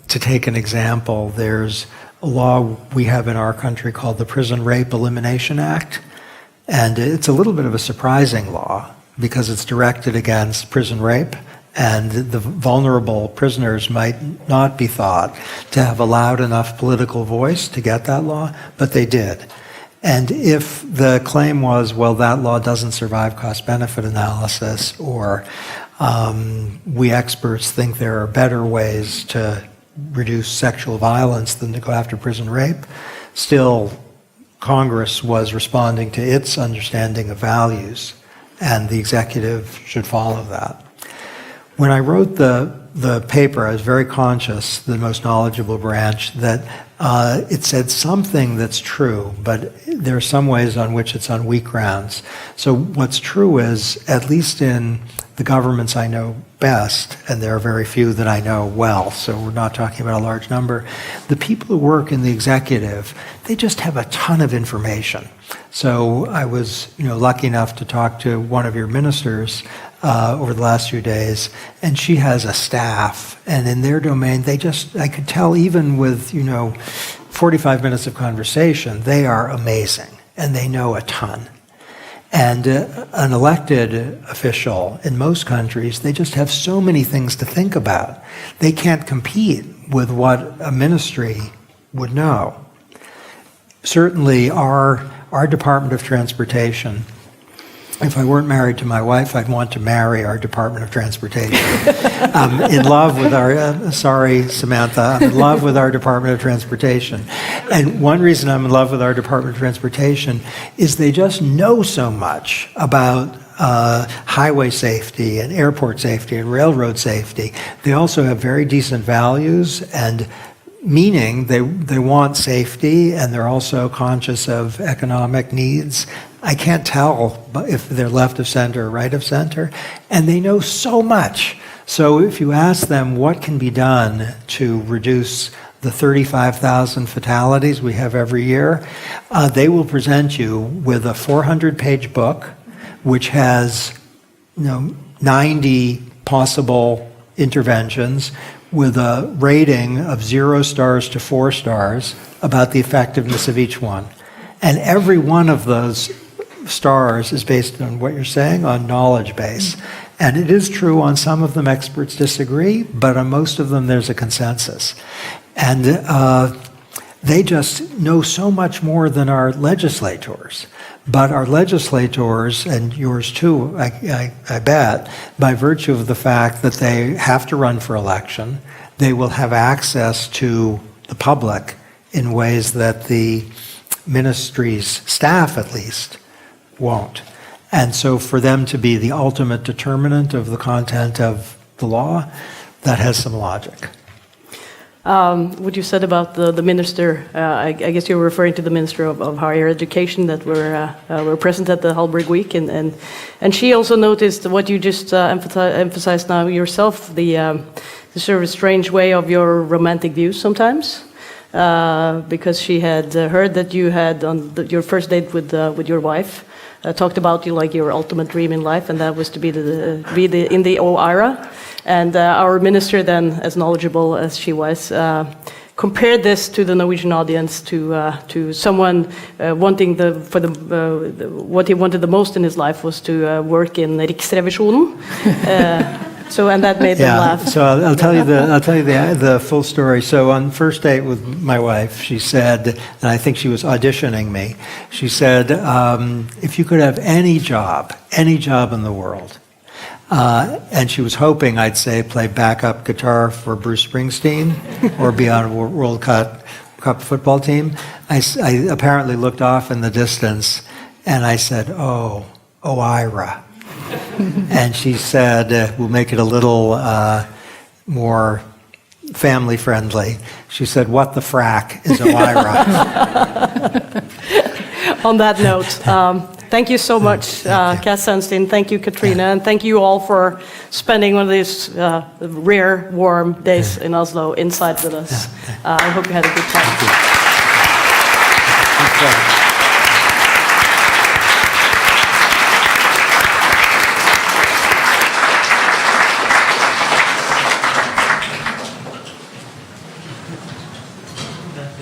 to take an example, there's a law we have in our country called the Prison Rape Elimination Act. And it's a little bit of a surprising law because it's directed against prison rape, and the vulnerable prisoners might not be thought to have a loud enough political voice to get that law, but they did. And if the claim was, well, that law doesn't survive cost-benefit analysis, or we experts think there are better ways to reduce sexual violence than to go after prison rape, still Congress was responding to its understanding of values, and the executive should follow that. When I wrote the paper, I was very conscious, the most knowledgeable branch, that it said something that's true, but there are some ways on which it's on weak grounds. So what's true is, at least in the governments I know best, and there are very few that I know well, so we're not talking about a large number, the people who work in the executive, they just have a ton of information. So I was lucky enough to talk to one of your ministers over the last few days, and she has a staff, and in their domain, I could tell even with 45 minutes of conversation, they are amazing, and they know a ton. And an elected official in most countries, they just have so many things to think about. They can't compete with what a ministry would know. Certainly our Department of Transportation, if I weren't married to my wife, I'd want to marry our Department of Transportation. I'm in love with our, sorry, Samantha, I'm in love with our Department of Transportation. And one reason I'm in love with our Department of Transportation is they just know so much about highway safety and airport safety and railroad safety. They also have very decent values, and meaning they want safety, and they're also conscious of economic needs. I can't tell if they're left of center or right of center, and they know so much. So if you ask them what can be done to reduce the 35,000 fatalities we have every year, they will present you with a 400-page book which has 90 possible interventions with a rating of 0 stars to 4 stars about the effectiveness of each one. And every one of those stars is based on what you're saying, on knowledge base. And it is true on some of them experts disagree, but on most of them there's a consensus. And they just know so much more than our legislators. But our legislators, and yours too, I bet, by virtue of the fact that they have to run for election, they will have access to the public in ways that the ministry's staff, at least, won't. And so for them to be the ultimate determinant of the content of the law, that has some logic. What you said about the minister, I guess you were referring to the Minister of Higher Education that were present at the Holberg Week, and she also noticed what you just emphasized now yourself, the sort of strange way of your romantic views sometimes, because she had heard that you had on your first date with your wife talked about your ultimate dream in life, and that was to be in the OIRA. And our minister then, as knowledgeable as she was, compared this to the Norwegian audience to someone wanting what he wanted the most in his life was to work in Riksrevisjonen. And that made them laugh. So I'll tell you the full story. So on first date with my wife, she said, and I think she was auditioning me. She said, if you could have any job in the world, and she was hoping I'd say play backup guitar for Bruce Springsteen or be on a World Cup football team. I apparently looked off in the distance, and I said, "Oh, Ira." And she said, we'll make it a little more family friendly. She said, what the frack is Ira? On that note, thank you so much, Cass Sunstein. Thank you, Cathrine. And thank you all for spending one of these rare, warm days in Oslo inside with us. I hope you had a good time. Thank you.